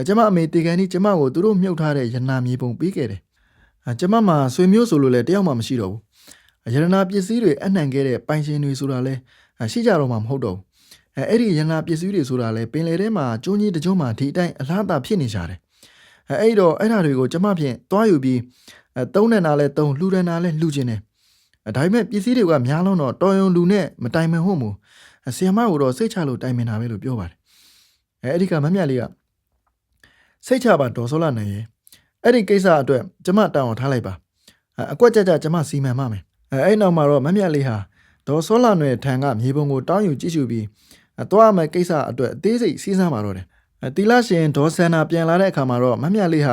ကျမအမေတေကန်ကြီးကျမကိုသူတို့မြုပ်ထားတဲ့ရတနာမြေပုံပေးခဲ့တယ်ကျမမှာဆွေမျိုးဆိုလို့လည်းတယောက်မှမရှိတော့ဘူးရတနာပစ္စည်းတွေအနှံခဲ့တဲ့ပိုင်ရှင်တွေဆိုတာလဲရှိကြတော့မှမဟုတ်တော့ဘူးအဲ့ဒီရတနာပစ္စည်းတွေဆိုတာလဲပင်လယ်ထဲမှာကျုံးကြီးတကျုံးမှာဒီအတိုင်းအလားတာဖြစ်နေကြတယ်အဲ့တော့အဲ့ဓာတွေကိုကျမဖြင့်တွားယူပြီးသုံးတဲ့နာလဲသုံးလှူတဲ့နာလဲလှူခြင်းတယ်ဒါပေမဲ့ပစ္စည်းတွေကများလုံးတော့တော်ရုံလူနဲ့မတိုင်မင်ဟုတ်မို့ဆီယမကိုတော့စိတ်ချလို့တိုင်မင်တာပဲလို့ပြောပါတယ်အဲ့ဒီကမမြတ်လေးကစိတ်ချပါဒေါ်စောလာနိုင်ရဲ့အဲ့ဒီကိစ္စအတွက်ကျမတောင်းအောင်ထားလိုက်ပါအကွက်ကြကြကျမစီမံမှမယ်အဲ့နောက်မှာတော့မမြတ်လေးဟာဒေါ်စောလာနယ်ထံကမြေပုံကိုတောင်းယူကြည့်ရှုပြီးသွားမယ်ကိစ္စအတွက်အသေးစိတ်စဉ်းစားပါတော့တယ်တီလာရှင်ဒေါ်ဆန္နာပြန်လာတဲ့အခါမှာတော့မမြတ်လေးဟ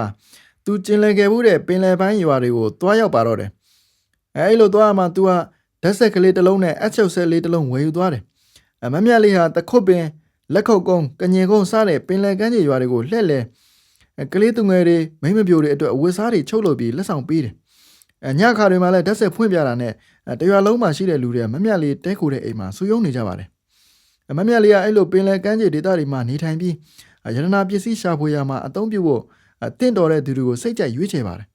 ာသူကျင်လည်ခဲ့မှုတဲ့ပင်လယ်ပိုင်းရွာတွေကိုသွားရောက်ပါတော့တယ်အဲ့လိုသွားမှသူကဓာတ်ဆက်ကလေးတစ်လုံးနဲ့အချုပ်ဆက်လေးတစ်လုံးဝယ်ယူသွားတယ်မမြတ်လေးဟာတခုတ်ပင်လက်ခုပ်ကုန်းကညင်ကုန်းစတဲ့ပင်လယ်ကမ်းခြေရွာတွေကိုလှည့်လည်ကလေးသူငယ်တွေမိမပြိုတွေအတွက်အဝတ်စားတွေချုပ်လုပ်ပြီးလက်ဆောင်ပေးတယ်ညခါတွေမှာလည်းဓာတ်ဆက်ဖွင့်ပြတာနဲ့တရွာလုံးမှာရှိတဲ့လူတွေမမြတ်လေးတဲခိုတဲ့အိမ်မှာဆူယုံနေကြပါတယ်မမြတ်လေးကအဲ့လိုပင်လယ်ကမ်းခြေဒေသတွေမှာနေထိုင်ပြီးရတနာပစ္စည်းရှာဖွေရမှာအသုံးပြုဖို့တင့်တော်တဲ့သူတွေကိုစိတ်ကြိုက်ရွေးချယ်ပါတယ်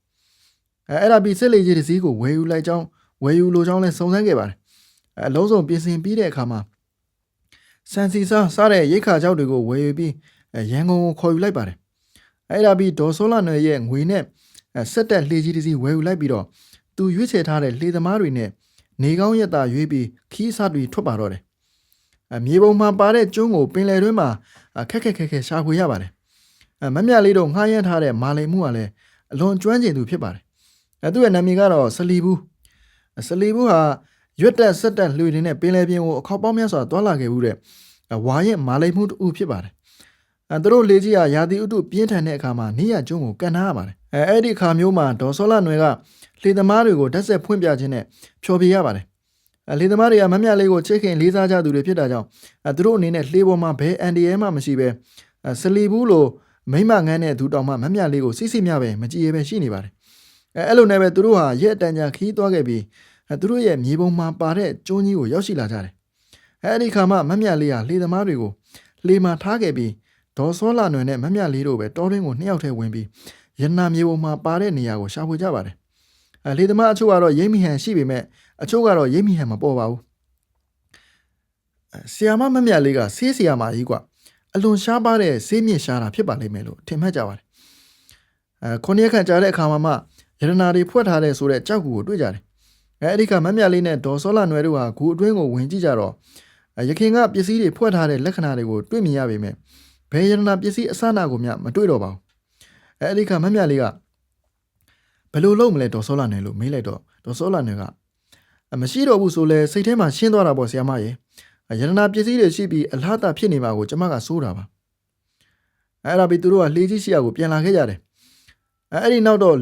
အဲ့ဒါပြီးစစ်လေကြီးတစ်စီးကိုဝယ်ယူလိုကြောင်းလဲစုံစမ်းခဲ့ပါတယ်အလုံးစုံပြင်ဆင်ပြီးတဲ့အခါမှာစံစီစားတဲ့ရိတ်ခါကြောက်တွေကိုဝယ်ယူပြီးရန်ကုန်ကိုခေါ်ယူလိုက်ပါတယ်အဲ့ဒါပြီးဒေါ်စောလာနယ်ရဲ့ငွေနဲ့ဆက်တက်လှေကြီးတစ်စီးဝယ်ယူလိုက်ပြီးတော့သူရွေးချယ်ထားတဲ့လှေသမားတွေနဲ့နေကောင်းရက်တာရွေးပြီးခီးစားတွေထွက်ပါတော့တယ်မြေပုံမှာပါတဲ့ကျွန်းကိုပင်လယ်တွင်းမှာခက်ရှာဖွေရပါတယ်မမြလေးတို့ငှားရမ်းထားတဲ့မာလိန်မှုကလည်းအလွန်ကျွမ်းကျင်သူဖြစ်ပါတယ်သူ့ရဲ့နာမည်ကတော့စလီဘူးဟာရွက်တက်ဆက်တက်လှွေနေတဲ့ပင်လယ်ပြင်ကိုအခေါက်ပေါင်းများစွာတွာလာခဲ့မှုတဲ့ဝါရဲ့မာလိန်မှုတူဖြစ်ပါတယ်သူတို့လေကြီးကရာသီဥတုပြင်းထန်တဲ့အခါမှာနေရကျွန်းကိုကန်ထားရပါတယ်အဲ့ဒီအခါမျိုးမှာဒေါ်စောလာနွယ်ကလှေသမားတွေကိုဓာတ်ဆက်ဖွင့်ပြခြင်းနဲ့ဖြော်ပြရပါတယ်လှေသမားတွေကမမြလေးကိုချစ်ခင်လေးစားကြသူတွေဖြစ်တာကြောင့်သူတို့အနေနဲ့လှေပေါ်မှာဘယ်အန်ဒီရဲမှမရှိပဲစလီဘူးလိုမိမငန်းတဲ့သူတောင်မှမမြလေးကိုစိပဲမကြည်ရပဲရှိနေပါတယ်အဲ့လိုနဲ့ပဲသူတို့ဟာရက်အတန်ကြာခီးသွားခဲ့ပြီးသူတို့ရဲ့မြေပုံမှာပါတဲ့ကျုံးကြီးကိုရောက်ရှိလာကြတယ်အဲ့ဒီခါမှမမြလေးဟာလှေသမားတွေကိုလှေမှာထားခဲ့ပြီးဒေါ်စောလာနွယ်နဲ့မမြလေးတို့ပဲတောတွင်းကိုနှစ်ယောက်တည်းဝင်ပြီးရတနာမြေပုံမှာပါတဲ့နေရာကိုရှာဖွေကြပါတယ်လေသမားအချို့ကတော့ရိပ်မိဟန်ရှိပေမဲ့အချို့ကတော့ရိပ်မိဟန်မပေါ်ပါဘူးဆီယာမမမြလေးကဆေးဆီယာမကြီးကွာအလွန်ရှားပါတဲ့ဆေးမြင့်ရှားတာဖြစ်ပါလိမ့်မယ်လို့ထင်မှတ်ကြပါတယ်ခုနှစ်ရက်ခန့်ကြာတဲ့အခါမှာရတနာတွေဖွက်ထားတဲ့ဆိုတဲ့ကြောက်ကူကိုတွေ့ကြတယ်အဲ့ဒီကမမြလေးနဲ့ဒေါ်စောလာနွယ်တို့ဟာဂူအတွင်းကိုဝင်ကြည့်ကြတော့ရခင်ကပစ္စည်းတွေဖွက်ထားတဲ့လက္ခဏာတွေကိုတွေ့မြင်ရပေမဲ့ ဘယ်ယရနာပစ္စည်းအစနာကိုမျှမတွေ့တော့ပါဘူးအဲ့ဒီခါမမြလေးကဘယ်လိုလုပ်မလဲဒေါ်စောလာနယ်လို့မေးလိုက်တော့ဒေါ်စောလာနယ်ကမရှိတော့ဘူးဆိုလဲစိတ်ထဲမှာရှင်းသွားတာပေါ့ဆရာမရေယရနာပစ္စည်းတွေရှိပြီးအလားတာဖြစ်နေမှာကိုကျမကစိုးတာပါအဲ့ဒါပြီးသူတို့ကလှေကြီးရှိရာကိုပြန်လာခဲ့ကြတယ်အဲ့ဒီနောက်တော့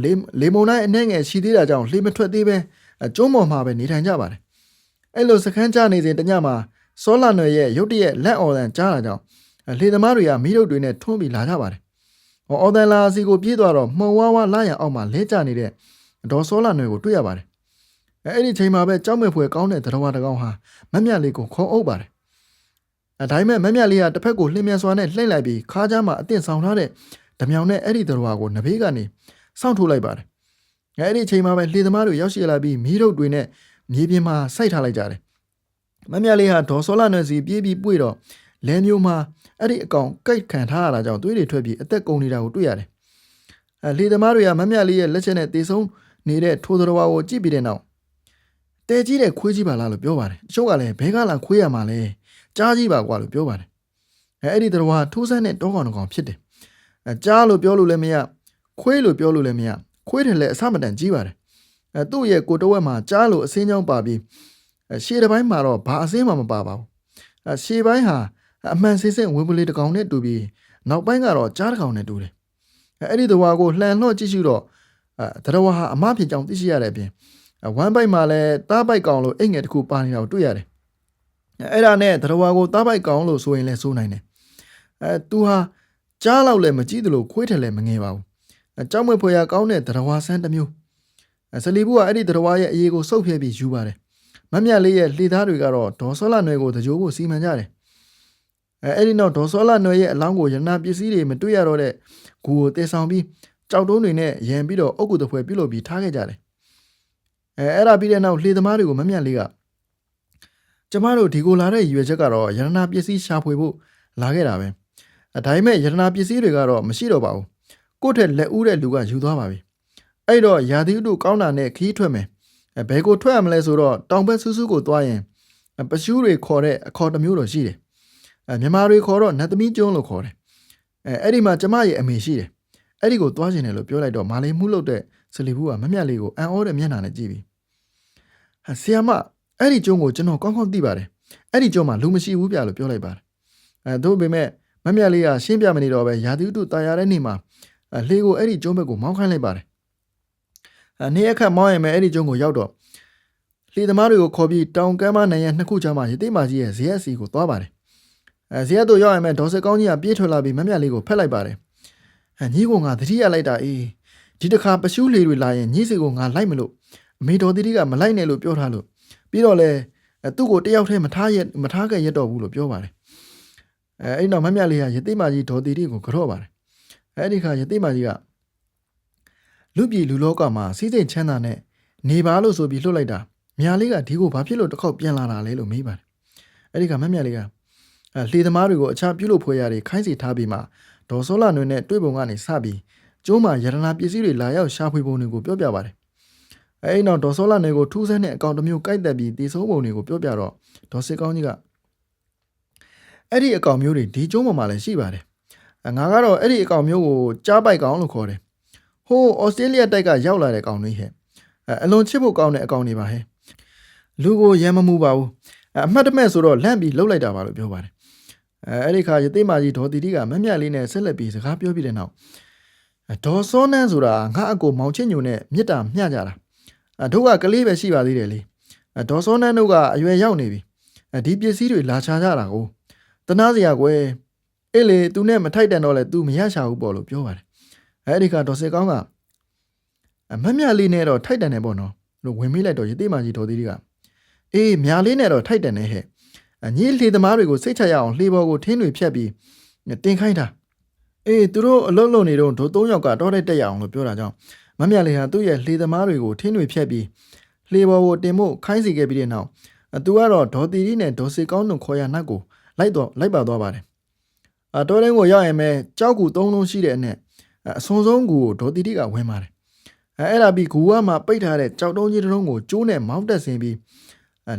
လေမုန်တိုင်းအနှဲငယ်ရှိသေးတာကြောင့်လှေမထွက်သေးပဲကျုံးပေါ်မှာပဲနေထိုင်ကြပါတယ်အဲ့လိုစခန်းချနေစဉ်တညမှာစောလာနယ်ရဲ့ရုတ်တရက်လက်အော်တန်ကြားတာကြောင့်လှေသမားတွေကမီးတုပ်တွေနဲ့ထွန်းပြီးလာကြပါတယ်အော်တန်လာစီကိုပြေးသွားတော့မှုံဝါးဝါလာရန်အောက်မှာလဲကျနေတဲ့ဒေါ်စောလာနယ်ကိုတွေ့ရပါတယ်အဲ့ဒီချိန်မှာပဲကြောက်မဲ့ဖွယ်ကောင်းတဲ့သတ္တဝါတစ်ကောင်ဟာမမြလေးကိုခေါ်အုပ်ပါတယ်ဒါပေမဲ့မမြလေးကတစ်ဖက်ကိုလှင်မြန်စွာနဲ့လှိမ့်လိုက်ပြီးခါးကြားမှာအသင့်ဆောင်ထားတဲ့ဓမြောင်နဲ့အဲ့ဒီသတ္တဝါကိုနဘေးကနေစောင့်ထိုးလိုက်ပါတယ်အဲ့ဒီချိန်မှာပဲလှေသမားတွေရောက်ရှိလာပြီးမီးတုပ်တွေနဲ့မြေပြင်မှာစိုက်ထားလိုက်ကြတယ်မမြလေးဟာဒေါ်စောလာနယ်စီပြေးပြီးပွေတော့လဲမျိုးမှာအဲ့ဒီအကောင်ကိုက်ခံထားရတာကြောင့်သွေးတွေထွက်ပြီးအသက်ကုန်နေတာကိုတွေ့ရတယ်လှေသမားတွေကမမြလေးရဲ့လက်ချက်နဲ့တေဆုံးနေတဲ့ထိုးသတ္တဝါကိုကြည့်ပြီးတဲ့နောက်တဲကြီးတဲ့ခွေးကြီးပါလားလို့ပြောပါတယ်အချို့ကလည်းဘဲကလာခွေးရမှာလဲကြားကြီးပါကွာလို့ပြောပါတယ်အဲ့ဒီသတ္တဝါထိုးဆန်းတဲ့တောကောင်ကောင်ဖြစ်တယ်ကြားလို့ပြောလို့လည်းမရခွေးလို့ပြောလို့လည်းမရခွေးတယ်လည်းအဆမတန်ကြီးပါတယ်သူ့ရဲ့ကိုတဝက်မှာကြားလို့အစင်းချောင်းပါပြီးရှေ့တစ်ပိုင်းမှာတော့ဘာအစင်းမှမပါပါဘူးရှေ့ပိုင်းဟာအမှန်စစ်စစ်ဝင်ပလေးတစ်ကောင်နဲ့တူပြီးနောက်ပိုင်းကတော့ကြားတစ်ကောင်နဲ့တူတယ်အဲ့ဒီသတ္တဝါကိုလှန်လှော့ကြည့်ရှုတော့သတ္တဝါဟာအမဖြစ်ကြောင်းသိရှိရတဲ့အပြင်ဝမ်းပိုက်မှာလည်းသားပိုက်ကောင်လို့အိတ်ငယ်တစ်ခုပါနေတာကိုတွေ့ရတယ်အဲ့ဒါနဲ့သတ္တဝါကိုသားပိုက်ကောင်လို့ဆိုရင်လည်းဆိုနိုင်တယ်သူဟာကြားလောက်လည်းမကြည့်သလိုခွေးထက်လည်းမငယ်ပါဘူးကြောက်မွေဖွယ်ရကောင်းတဲ့သတ္တဝါဆန်းတစ်မျိုးစလီဘူးကအဲ့ဒီသတ္တဝါရဲ့အရေးကိုစုပ်ဖြဲပြီးယူပါတယ်မမြလေးရဲ့လှေသားတွေကတော့ဒေါ်စောလာနယ်ကိုတကြိုးကိုစီမံကြတယ်အဲ့ဒီနောက်ဒေါ်စောလာနယ်ရဲ့အလောင်းကိုရနာပစ္စည်းတွေမတွေ့ရတော့တဲ့ဂူကိုတည်ဆောင်ပြီးကြောက်တုံးတွေနဲ့ရံပြီးတော့အုတ်ကူတဖွဲပြုတ်လို့ပြီးထားခဲ့ကြတယ်အဲ့ဒါပြီးတဲ့နောက်လှေသမားတွေကိုမမြလေးကကျမတို့ဒီကိုလာတဲ့ရွယ်ချက်ကတော့ရတနာပစ္စည်းရှာဖွေဖို့လာခဲ့တာပဲဒါပေမဲ့ရတနာပစ္စည်းတွေကတော့မရှိတော့ပါဘူးကိုယ့်ထက်လက်ဦးတဲ့လူကယူသွားပါပြီအဲ့တော့ရာသီဥတုကောင်းတာနဲ့ခီးထွက်မယ်ဘယ်ကိုထွက်ရမလဲဆိုတော့တောင်ဘက်ဆူးဆူးကိုသွားရင်ပရှူးတွေခေါ်တဲ့အခေါ်တစ်မျိုးတော့ရှိတယ်မြန်မာတွေခေါ်တော့နတ်သမီးကျွန်းလို့ခေါ်တယ်အဲ့ဒီမှာကျမရဲ့အမေရှိတယ်အဲ့ဒီကိုသွားခြင်းတယ်လို့ပြောလိုက်တော့မာလီမှုလုပ်တဲ့စလီဘူးကမမြတ်လေးကိုအံ့ဩတဲ့မျက်နှာနဲ့ကြည့်ပြီးဆီယာမအဲ့ဒီကျွန်းကိုကျွန်တော်ကောင်းကောင်းသိပါတယ်အဲ့ဒီကျွန်းမှာလူမရှိဘူးပြလို့ပြောလိုက်ပါတယ်သို့ပေမဲ့မမြတ်လေးကရှင်းပြမနေတော့ပဲရာသီဥတုတာယာတဲ့နေ့မှာလှေကိုအဲ့ဒီကျွန်းဘက်ကိုမောင်းခိုင်းလိုက်ပါတယ်နေ့အခါမောင်းရင်ပဲအဲ့ဒီကျွန်းကိုရောက်တော့လှေသမားတွေကိုခေါ်ပြီးတောင်ကမ်းမနိုင်ရနှစ်ခုချမ်းမှာရတိမာကြီးရဲ့ဇရက်စီကိုသွားပါတယ်ဇရက်တို့ရောက်ရင်ပဲဒေါ်စကောင်းကြီးကပြေးထွက်လာပြီးမမြတ်လေးကိုဖက်လိုက်ပါတယ်ညီကိုငါသတိရလိုက်တာအေးဒီတစ်ခါပရှူးလေတွေလာရင်ညီစီကိုငါလိုက်မလို့အမေတော်တီတီကမလိုက်နဲ့လို့ပြောထားလို့ပြီးတော့လဲသူ့ကိုတယောက်တည်းမထားခဲ့ရတော့ဘူးလို့ပြောပါတယ်အဲ့တော့မမြတ်လေးကရတိမာကြီးဒေါ်တီတီကိုကြော့ပါတယ်အဲ့ဒီခါရတိမာကြီးကလူပြည်လူလောကမှာစီးစိမ်ချမ်းသာနဲ့နေပါလို့ဆိုပြီးလှုပ်လိုက်တာမြာလေးကဒီကိုဘာဖြစ်လို့တစ်ခေါက်ပြန်လာတာလဲလို့မေးပါတယ်အဲ့ဒီခါမမြတ်လေးကလှေသမားတွေကိုအခြားပြုလုပ်ဖွယ်ရာတွေခိုင်းစီထားပြီးမှဒေါ်စောလာနွေနဲ့တွေ့ပုံကနေစပြီးကျိုးမှာရတနာပစ္စည်းတွေလာရောက်ရှာဖွေပုံတွေကိုပြောပြပါတယ်အဲ့နောက်ဒေါ်စောလာနွေကိုထူးဆန်းတဲ့အကောင့်တစ်မျိုးကိုက်တက်ပြီးတည်ဆုံးပုံတွေကိုပြောပြတော့ဒေါ်စစ်ကောင်းကြီးကအဲ့ဒီအကောင့်မျိုးတွေဒီကျိုးပေါ်မှာလည်းရှိပါတယ်ငါကတော့အဲ့ဒီအကောင့်မျိုးကိုကြားပိုက်ကောင်လို့ခေါ်တယ်ဟိုးဩစတြေးလျတိုက်ကရောက်လာတဲ့ကောင်တွေဟဲ့အလွန်ချစ်ဖို့ကောင်းတဲ့အကောင်တွေပါဟဲ့လူကိုရမ်းမမှုပါဘူးအမှတ်တမဲ့ဆိုတော့လန့်ပြီးလှုပ်လိုက်တာပါလို့ပြောပါတယ်အဲ့ဒီခါရသိမာကြီးဒေါ်တီတီကမမြတ်လေးနဲ့ဆက်လက်ပြီးစကားပြောပြီးတဲ့နောက်ဒေါ်စောနန်းဆိုတာငါအကိုမောင်ချင်းညိုနဲ့မြစ်တာမျှကြတာတို့ကကလေးပဲရှိပါသေးတယ်လေဒေါ်စောနန်းတို့ကအရွယ်ရောက်နေပြီဒီပစ္စည်းတွေလာချကြတာကိုတနာစရာကွယ်အေးလေသူနဲ့မထိုက်တန်တော့လဲ तू မရရှာဘူးပေါ့လို့ပြောပါတယ်အဲ့ဒီခါဒေါ်စေကောင်းကမမြတ်လေးနဲ့တော့ထိုက်တန်တယ်ပေါ့နော်လို့ဝင်မိလိုက်တော့ရသိမာကြီးဒေါ်တီတီကအေးမြာလေးနဲ့တော့ထိုက်တန်နေဟဲ့ညီလှေသမားတွေကိုစိတ်ချရအောင်လှေပေါ်ကိုထင်းတွေဖြတ်ပြီးတင်ခိုင်းတာအေးသူတို့အလုံးလုံးနေတော့ဒို၃ယောက်ကတော့တက်ရအောင်လို့ပြောတာကြောင့်မမြလေးဟာသူ့ရဲ့လှေသမားတွေကိုထင်းတွေဖြတ်ပြီးလှေပေါ်ကိုတင်ဖို့ခိုင်းစီခဲ့ပြီးတဲ့နောက်သူကတော့ဒေါ်တီတီနဲ့ဒေါ်စေကောင်းတို့ခေါ်ရနတ်ကိုလိုက်ပါသွားပါတယ်တောတိုင်းကိုရောက်ရင်ပဲကြောက်ကူ၃လုံးရှိတဲ့အနဲ့အစွန်ဆုံးကူကိုဒေါ်တီတီကဝင်ပါတယ်အဲ့ဒါပြီးဂူဝါမှာပိတ်ထားတဲ့ကြောက်တုံးကြီးတစ်လုံးကိုကျိုးနဲ့မောင်းတက်ဆင်ပြီး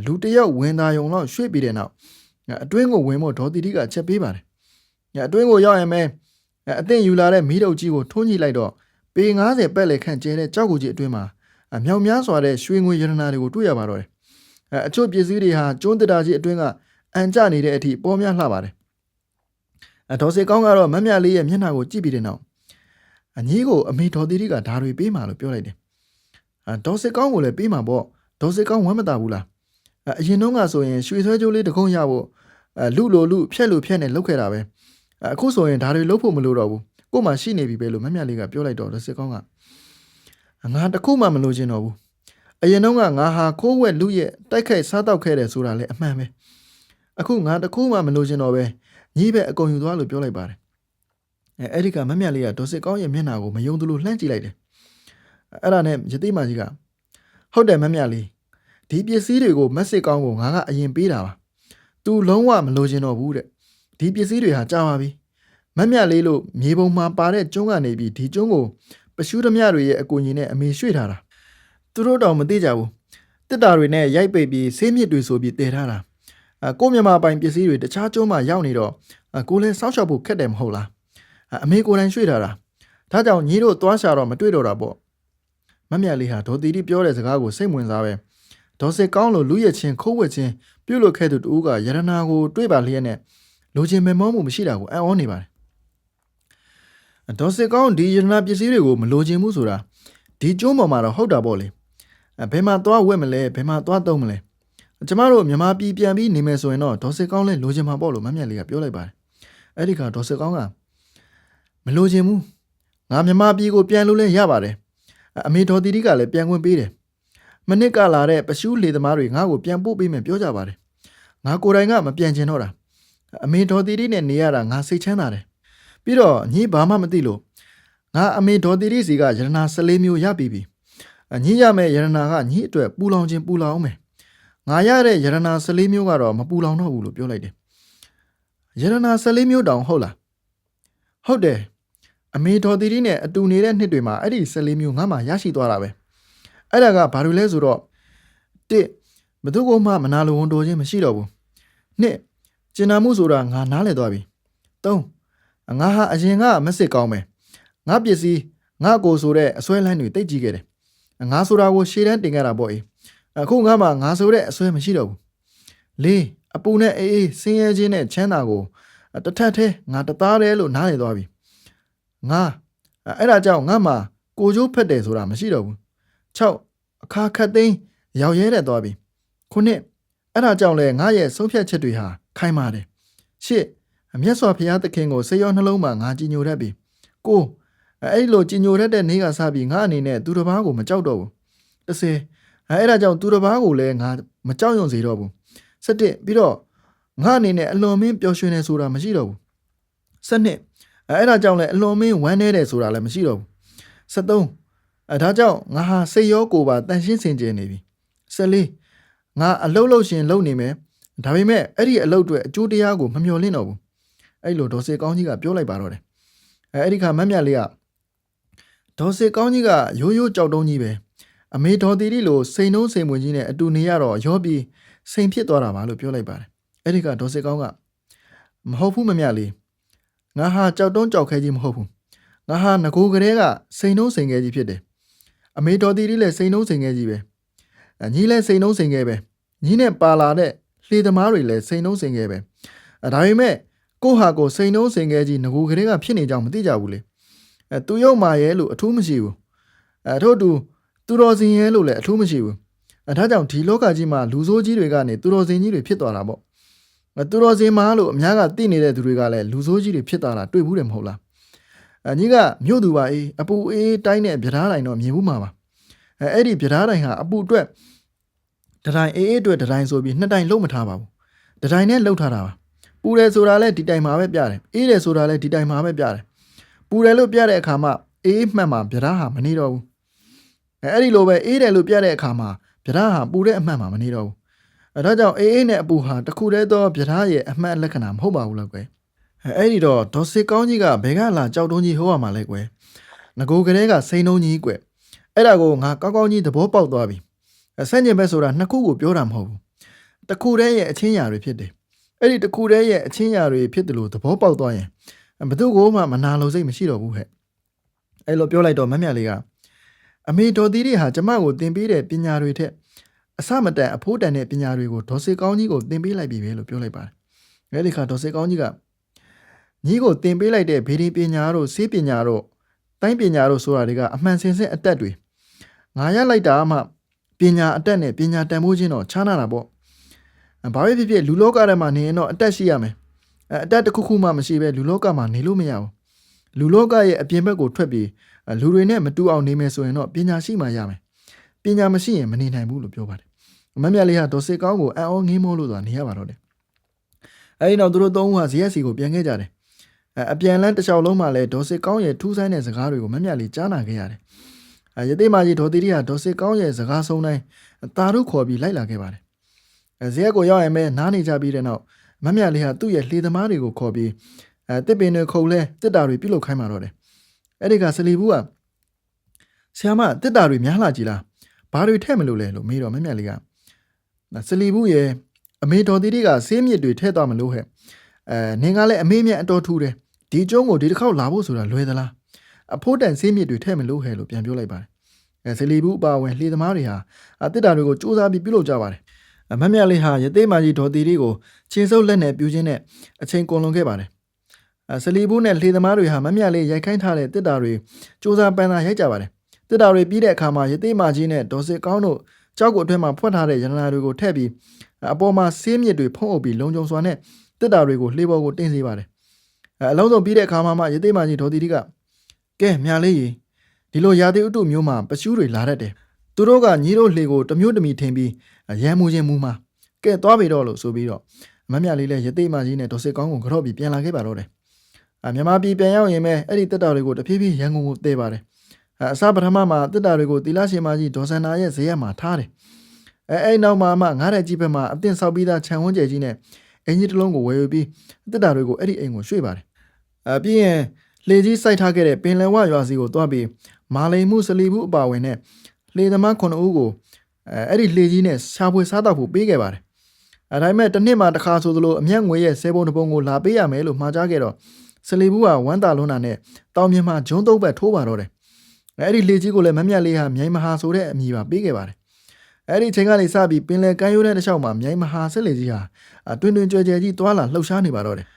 လူတယောက်ဝင်သားယုံတော့ရွှေ့ပြီးတဲ့နောက်အတွင်းကိုဝင်ဖို့ဒေါ်တီတီကချက်ပေးပါတယ် အတွင်းကိုရောက်ရင်ပဲအသင့်ယူလာတဲ့မီးတုပ်ကြီးကိုထွန်းကြည့်လိုက်တော့ပေ90ပက်လေခန့်ကျဲတဲ့ကြောက်ကူကြီးအတွင်းမှာမြောက်များစွာတဲ့ရွှေငွေရတနာတွေကိုတွေ့ရပါတော့တယ်အချို့ပစ္စည်းတွေဟာကျွန်းတတာကြီးအတွင်းကအန်ကျနေတဲ့အထိပေါ်များလှပါတယ်ဒေါ်စေကောင်းကတော့မမြလေးရဲ့မျက်နှာကိုကြည့်ပြီးတဲ့နောက်အညီကိုအမေတော်တီတီကဓာတွေပေးမှလို့ပြောလိုက်တယ်ဒေါ်စေကောင်းကိုလည်းပေးမှာပေါ့ဒေါ်စေကောင်းဝမ်းမသာဘူးလားအရင်တုန်းကဆိုရင်ရွှေဆွဲကြိုးလေးတကုံးရဖို့လူလိုလူဖြက်လိုဖြက်နဲ့လုပ်ခဲ့တာပဲအခုဆိုရင်ဓာတွေလုပ်ဖို့မလိုတော့ဘူးကို့မှာရှိနေပြီပဲလို့မမြလေးကပြောလိုက်တော့ဒေါ်စေကောင်းကငါတခုမှမလိုချင်တော့ဘူးအရင်တုန်းကငါဟာခိုးဝက်လူရဲ့တိုက်ခိုက်စားတောက်ခဲ့တယ်ဆိုတာလည်းအမှန်ပဲအခုငါတခုမှမလိုချင်တော့ပဲညီးပဲအကုန်ယူသွားလို့ပြောလိုက်ပါတယ်အဲ့ဒီကမမြလေးကဒေါ်စေကောင်းရဲ့မျက်နှာကိုမယုံသလိုလှမ်းကြည့်လိုက်တယ်အဲ့ဒါနဲ့ယသိမကြီးကဟုတ်တယ်မမြလေးဒီပစ္စည်းတွေကိုမက်စစ်ကောင်းကိုငါကအရင်ပေးတာပါသူလုံးဝမလိုချင်တော့ဘူးတဲ့ဒီပစ္စည်းတွေဟာကြာပါပြီမမြလေးလို့မြေပုံမှာပါတဲ့ကျွန်းကနေပြီးဒီကျွန်းကိုပရှုသမျှတွေရဲ့အကူအညီနဲ့အမေရွှေ့ထားတာသူတို့တောင်မသိကြဘူးတစ်တာတွေနဲ့ရိုက်ပိတ်ပြီးဆေးမြစ်တွေဆိုပြီးတည်ထားတာကိုမြန်မာပိုင်ပစ္စည်းတွေတခြားကျွန်းမှာရောက်နေတော့ကိုလည်းစောင့်ရှောက်ဖို့ခက်တယ်မဟုတ်လားအမေကိုယ်တိုင်ရွှေ့ထားတာဒါကြောင့်ညီတို့သွားရှာတော့မတွေ့တော့တာပေါ့မမြလေးဟာဒေါ်တီတီပြောတဲ့စကားကိုစိတ်ဝင်စားပဲဒေါ်စစ်ကောင်းလိုလူရဲ့ချင်းခိုးဝက်ချင်းပြုတ်လုခဲ့သူတူကရတနာကိုတွေးပါလျက်နဲ့လိုချင်မဲမောမှုမရှိတာကိုအံ့ဩနေပါတယ်ဒေါ်စစ်ကောင်းဒီရတနာပစ္စည်းတွေကိုမလိုချင်ဘူးဆိုတာဒီကျွန်းပေါ်မှာတော့ဟုတ်တာပေါ့လေဘယ်မှာသွားဝက်မလဲဘယ်မှာသွားသုံးမလဲကျမတို့မြန်မာပြည်ပြန်ပြီးနေမယ်ဆိုရင်တော့ဒေါ်စစ်ကောင်းလည်းလိုချင်မှာပေါ့လို့မမြတ်လေးကပြောလိုက်ပါတယ်အဲ့ဒီကဒေါ်စစ်ကောင်းကမလိုချင်ဘူးငါမြန်မာပြည်ကိုပြန်လို့လည်းရပါတယ်အမေဒေါ်တီတီကလည်းပြန်ခွင့်ပေးတယ်မနစ်ကလာတဲ့ပရှုလေသမားတွေငါ့ကိုပြန်ပို့ပေးမယ်ပြောကြပါတယ်ငါကိုယ်တိုင်ကမပြန်ချင်တော့တာအမေဒေါ်တီတီနဲ့နေရတာငါစိတ်ချမ်းသာတယ်ပြီးတော့ညီဘာမှမသိလို့ငါအမေဒေါ်တီတီစီကရတနာ14မျိုးရပြီညီရမယ်ရတနာကညီအတွက်ပူလောင်ခြင်းပူလောင်အောင်မယ်ငါရတဲ့ရတနာ14မျိုးကတော့မပူလောင်တော့ဘူးလို့ပြောလိုက်တယ်ရတနာ14မျိုးတောင်ဟုတ်လားဟုတ်တယ်အမေဒေါ်တီတီနဲ့အတူနေတဲ့နှစ်တွေမှာအဲ့ဒီ14မျိုးငါမှရရှိသွားတာပဲအဲ့ဒါကဘာလို့လဲဆိုတော့တစ်ဘသူကမှမနာလိုဝန်တိုခြင်းမရှိတော့ဘူးနှစ်ကျင်နာမှုဆိုတာငါနားလည်သွားပြီသုံးငါဟာအရင်ကမစစ်ကောင်းမယ်ငါပစ္စည်းငါကိုဆိုတဲ့အစွဲလန်းတွေတိတ်ကြီးခဲ့တယ်ငါဆိုတာကိုရှေ့တန်းတင်ခဲ့တာပေါ့အေးအခုငါမှငါဆိုတဲ့အစွဲမရှိတော့ဘူးလေးအပူနဲ့အေးအေးဆင်းရဲခြင်းနဲ့ချမ်းသာကိုတထက်ထဲငါတသားတယ်လို့နားလည်သွားပြီငါအဲ့ဒါကြောင့်ငါမှကိုကျိုးဖက်တယ်ဆိုတာမရှိတော့ဘူး6အခါခတ်သိမ်းရောက်ရဲတဲ့သွားပြီ9အဲ့ဒါကြောင့်လဲငါရဲ့ဆုံးဖြတ်ချက်တွေဟာခိုင်မာတယ်10မြတ်စွာဘုရားသခင်ကိုစိတ်ရောနှလုံးမှာငါကြည်ညိုတတ်ပြီ9အဲ့လိုကြည်ညိုတတ်တဲ့နေ့ကစပြီးငါအနေနဲ့သူတစ်ပါးကိုမကြောက်တော့ဘူး10အဲ့ဒါကြောင့်သူတစ်ပါးကိုလည်းငါမကြောက်ရွံ့စေတော့ဘူး17ပြီးတော့ငါအနေနဲ့အလွန်မင်းပျော်ရွှင်နေဆိုတာမရှိတော့ဘူး12အဲ့ဒါကြောင့်လည်းအလွန်မင်းဝမ်းနေတယ်ဆိုတာလည်းမရှိတော့ဘူး73ဒါကြောင့်ငါဟာစိတ်ရောကိုယ်ပါတန်ရှင်းစင်ကြယ်နေပြီ14ငါအလုတ်လို့ရှင်လုံနေမယ်ဒါပေမဲ့အဲ့ဒီအလုတ်တွေအကျိုးတရားကိုမမျှော်လင့်တော့ဘူးအဲ့လိုဒေါ်စေကောင်းကြီးကပြောလိုက်ပါတော့တယ်အဲ့ဒီခါမမြလေးကဒေါ်စေကောင်းကြီးကရိုးရိုးကြောက်တုံးကြီးပဲအမေဒေါ်တီတီလိုစိန်နှုံးစိန်ဝင်ကြီးနဲ့အတူနေရတော့ရောပြီးစိန်ဖြစ်သွားတာပါလို့ပြောလိုက်ပါတယ်အဲ့ဒီကဒေါ်စေကောင်းကမဟုတ်ဘူးမမြလေးငါဟာကြောက်တုံးကြောက်ခဲကြီးမဟုတ်ဘူးငါဟာငကိုကလေးကစိန်နှုံးစိန်ခဲကြီးဖြစ်တယ်အမေဒေါ်တီတီလည်းစိန်နှုံးစိန်ခဲကြီးပဲညီလည်းစိန်နှုံးစိန်ခဲပဲညီနဲ့ပါလာတဲ့လှေသမားတွေလည်းစိန်နှုံးစိန်ခဲပဲဒါပေမဲ့ကိုဟာကိုစိန်နှုံးစိန်ခဲကြီးငကိုကလေးကဖြစ်နေကြောင်းမသိကြဘူးလေသူရုပ်မာရဲလို့အထူးမရှိဘူးထို့သူတော်စင်ရဲလို့လည်းအထူးမရှိဘူးဒါကြောင့်ဒီလောကကြီးမှာလူဆိုးကြီးတွေကနေသူတော်စင်ကြီးတွေဖြစ်သွားတာပေါ့သူတော်စင်မာလို့အများကသိနေတဲ့သူတွေကလည်းလူဆိုးကြီးတွေဖြစ်သွားတာတွေ့ဘူးတယ်မဟုတ်လားညီကမြို့သူပါအေးအပူအေးတိုင်းနဲ့ဗျာဒားတိုင်းတော့မြင်ဘူးမှာပါအဲ့ဒီဗျာဒားတိုင်းဟာအပူအတွက်တတိုင်းအေးအေးအတွက်တတိုင်းဆိုပြီးနှစ်တိုင်းလုံးမထားပါဘူးတတိုင်းနဲ့လှုပ်ထားတာပါပူတယ်ဆိုတာလည်းဒီတိုင်းမှာပဲပြတယ်အေးတယ်ဆိုတာလည်းဒီတိုင်းမှာပဲပြတယ်ပူတယ်လို့ပြတဲ့အခါမှာအေးမှတ်မှာဗျာဒားဟာမနေတော့ဘူးအဲ့ဒီလိုပဲအေးတယ်လို့ပြတဲ့အခါမှာဗျာဒားဟာပူတဲ့အမှတ်မှာမနေတော့ဘူးဒါကြောင့်အေးအေးနဲ့အပူဟာတခုတည်းသောဗျာဒားရဲ့အမှတ်လက္ခဏာမဟုတ်ပါဘူးလားကွယ်အဲ့ဒီတော့ဒေါ်စစ်ကောင်းကြီးကဘယ်ကလာကြောက်တုံးကြီးဟိုးရမှာလဲကွယ်ငကိုကလေးကစိန်တုံးကြီးကွယ်အဲ့ဒါကိုငါကောင်းကောင်းကြီးသဘောပေါက်သွားပြီဆန့်ကျင်ဘက်ဆိုတာနှစ်ခုကိုပြောတာမဟုတ်ဘူးတစ်ခုတည်းရဲ့အချင်းရာတွေဖြစ်တယ် အဲ့ဒီတစ်ခုတည်းရဲ့အချင်းရာတွေဖြစ်တယ်လို့သဘောပေါက်သွားရင်ဘသူကိုမှမနာလိုစိတ်မရှိတော့ဘူးဟဲ့အဲ့လိုပြောလိုက်တော့မမြလေးကအမေတော်သီးတွေဟာကျမကိုသင်ပေးတဲ့ပညာတွေထက်အစမတန်အဖိုးတန်တဲ့ပညာတွေကိုဒေါ်စေကောင်းကြီးကိုသင်ပေးလိုက်ပြီပဲလို့ပြောလိုက်ပါတယ်အဲ့ဒီခါဒေါ်စေကောင်းကြီးကညီကိုသင်ပေးလိုက်တဲ့ဗေဒပညာတို့ဆေးပညာတို့တိုင်းပညာတို့ဆိုတာတွေကအမှန်စင်စစ်အတက်တွေငါရလိုက်တာမှပညာအတက်နဲ့ပညာတန်ဖိုးခြင်းတော့ခြားနာတာပေါ့ဘာပဲဖြစ်ဖြစ်လူလောကထဲမှာနေရင်တော့အတက်ရှိရမယ်အတက်တစ်ခုခုမှမရှိပဲလူလောကမှာနေလို့မရဘူးလူလောကရဲ့အပြင်ဘက်ကိုထွက်ပြီးလူတွေနဲ့မတူအောင်နေမယ်ဆိုရင်တော့ပညာရှိမှရမယ်ပညာမရှိရင်မနေနိုင်ဘူးလို့ပြောပါတယ်မမြလေးဟာဒေါ်စေကောင်းကိုအံ့ဩငေးမောလို့ဆိုတာနေရပါတော့တယ်အဲဒီနောက်သူတို့သုံးဦးဟာ ZSC ကိုပြန်ခဲ့ကြတယ်အပြန်လန်းတစ်လျှောက်လုံးမှာလည်းဒေါ်စေကောင်းရဲ့ထူးဆန်းတဲ့စကားတွေကိုမမြလေးကြားနာခဲ့ရတယ်ရသေးမကြီးဒေါ်တီရီဟာဒေါ်စေကောင်းရဲ့စကားဆုံးတိုင်းတာတို့ခေါ်ပြီးလိုက်လာခဲ့ပါတယ်ဇရက်ကိုရောက်ရင်ပဲနားနေကြပြီးတဲ့နောက်မမြလေးဟာသူ့ရဲ့လှေသမားတွေကိုခေါ်ပြီးတစ်ပင်တွေခုံလဲတစ်တာတွေပြုတ်လုခိုင်းมาတော့တယ်အဲ့ဒီကစလီဘူးကဆရာမတစ်တာတွေများလာကြည်လားဘာတွေထည့်မလို့လဲလို့မေးတော့မမြလေးကစလီဘူးရဲ့အမေတော်တီတီကဆေးမြစ်တွေထည့်သွားမလို့ဟဲ့နင်ကလည်းအမေမြတ်အတော်ထူတယ်ဒီကျုံးကိုဒီတစ်ခေါက်လာဖို့ဆိုတာလွယ်သလားအဖိုးတန်ဆေးမြစ်တွေထည့်မလို့ဟဲ့လို့ပြန်ပြောလိုက်ပါတယ်စလီဘူးအပါဝင်လှေသမားတွေဟာတစ်တာတွေကိုစူးစမ်းပြီးပြုတ်လုပ်ကြပါတယ်မမြလေးဟာရသေးမကြီးဒေါ်တီတီကိုခြေစုပ်လက်နဲ့ပြူချင်းနဲ့အချိန်ကုန်လွန်ခဲ့ပါတယ်စလီဘူးနဲ့လှေသမားတွေဟာမမြလေးရိုက်ခိုင်းထားတဲ့တစ်တာတွေစူးစမ်းပန်းသာရိုက်ကြပါတယ်တစ်တာတွေပြီးတဲ့အခါမှာရသေးမကြီးနဲ့ဒေါ်စစ်ကောင်းတို့ကြောက်ကိုအတွင်းမှာဖွက်ထားတဲ့ရတနာတွေကိုထည့်ပြီးအပေါ်မှာဆေးမြစ်တွေဖုံးအုပ်ပြီးလုံခြုံစွာနဲ့တစ်တာတွေကိုလှေပေါ်ကိုတင်စေပါတယ်အလုံးစုံပြီးတဲ့အခါမှာရသေးမကြီးဒေါ်တီတီကကဲမြလေးကြီးဒီလိုရာသီဥတုမျိုးမှာပရှူးတွေလာတတ်တယ်သူတို့ကညီတို့လှေကိုတမျိုးတမီထင်ပြီးရမ်းမှုချင်းမူမှာကဲသွားပြီတော့လို့ဆိုပြီးတော့မမြလေးလည်းရသေးမကြီးနဲ့ဒေါ်စစ်ကောင်းကိုကြော့ပြီးပြန်လာခဲ့ပါတော့တယ်မြန်မာပြည်ပြန်ရောက်ရင်ပဲအဲ့ဒီတက်တာတွေကိုတဖြည်းဖြည်းရန်ကုန်ကိုတည်ပါတယ်အစပထမမှာတက်တာတွေကိုတီလာရှင်မကြီးဒေါ်စန္နာရဲ့ဇေယျမှာထားတယ်အဲ့နောက်မှာမှငားတဲ့ကြီးဘက်မှာအသင့်ဆောက်ပြီးသားခြံဝန်းကျယ်ကြီးနဲ့အင်ဂျီတစ်လုံးကိုဝယ်ယူပြီးတက်တာတွေကိုအဲ့ဒီအိမ်ကိုရွှေ့ပါတယ်ပြီးရင်လှေကြီးစိုက်ထားခဲ့တဲ့ပင်လယ်ဝရွာစီကိုတွားပြီးမာလိန်မှုစလီဘူးအပါဝင်နဲ့လှေသမား9ဦးကိုအဲ့ဒီလှေကြီးနဲ့ရှာဖွေစားတော့ဖို့ပေးခဲ့ပါတယ်ဒါပေမဲ့တစ်နှစ်မှတစ်ခါဆိုသလိုအမျက်ငွေရဲ့10ပုံတစ်ပုံကိုလာပေးရမယ်လို့မှာကြားခဲ့တော့စလီဘူးကဝမ်းတာလွန်းတာနဲ့တောင်မြင်မှာဂျွန်းသုံးဘက်ထိုးပါတော့တယ်အဲ့ဒီလေကြီးကိုလည်းမမြတ်လေးဟာမြိုင်မဟာဆိုတဲ့အမည်ပါပေးခဲ့ပါတယ်အဲ့ဒီချိန်ကနေစပြီးပင်လယ်ကမ်းရိုးတဲ့တစ်လျှောက်မှာမြိုင်မဟာဆက်လေကြီးဟာတွင်တွင်ကြွယ်ကြွယ်ကြီးတွာလာလှုပ်ရှားနေပါတော့တယ်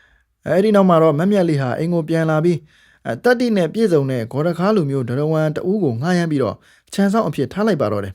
အဲ့ဒီနောက်မှာတော့မမြတ်လေးဟာအိမ်ကိုပြန်လာပြီးတက်တိနဲ့ပြည့်စုံတဲ့ဂေါ်ရခါလူမျိုးဒရဝမ်တဦးကိုငှားရမ်းပြီးတော့ခြံဆောင်အဖြစ်ထားလိုက်ပါတော့တယ်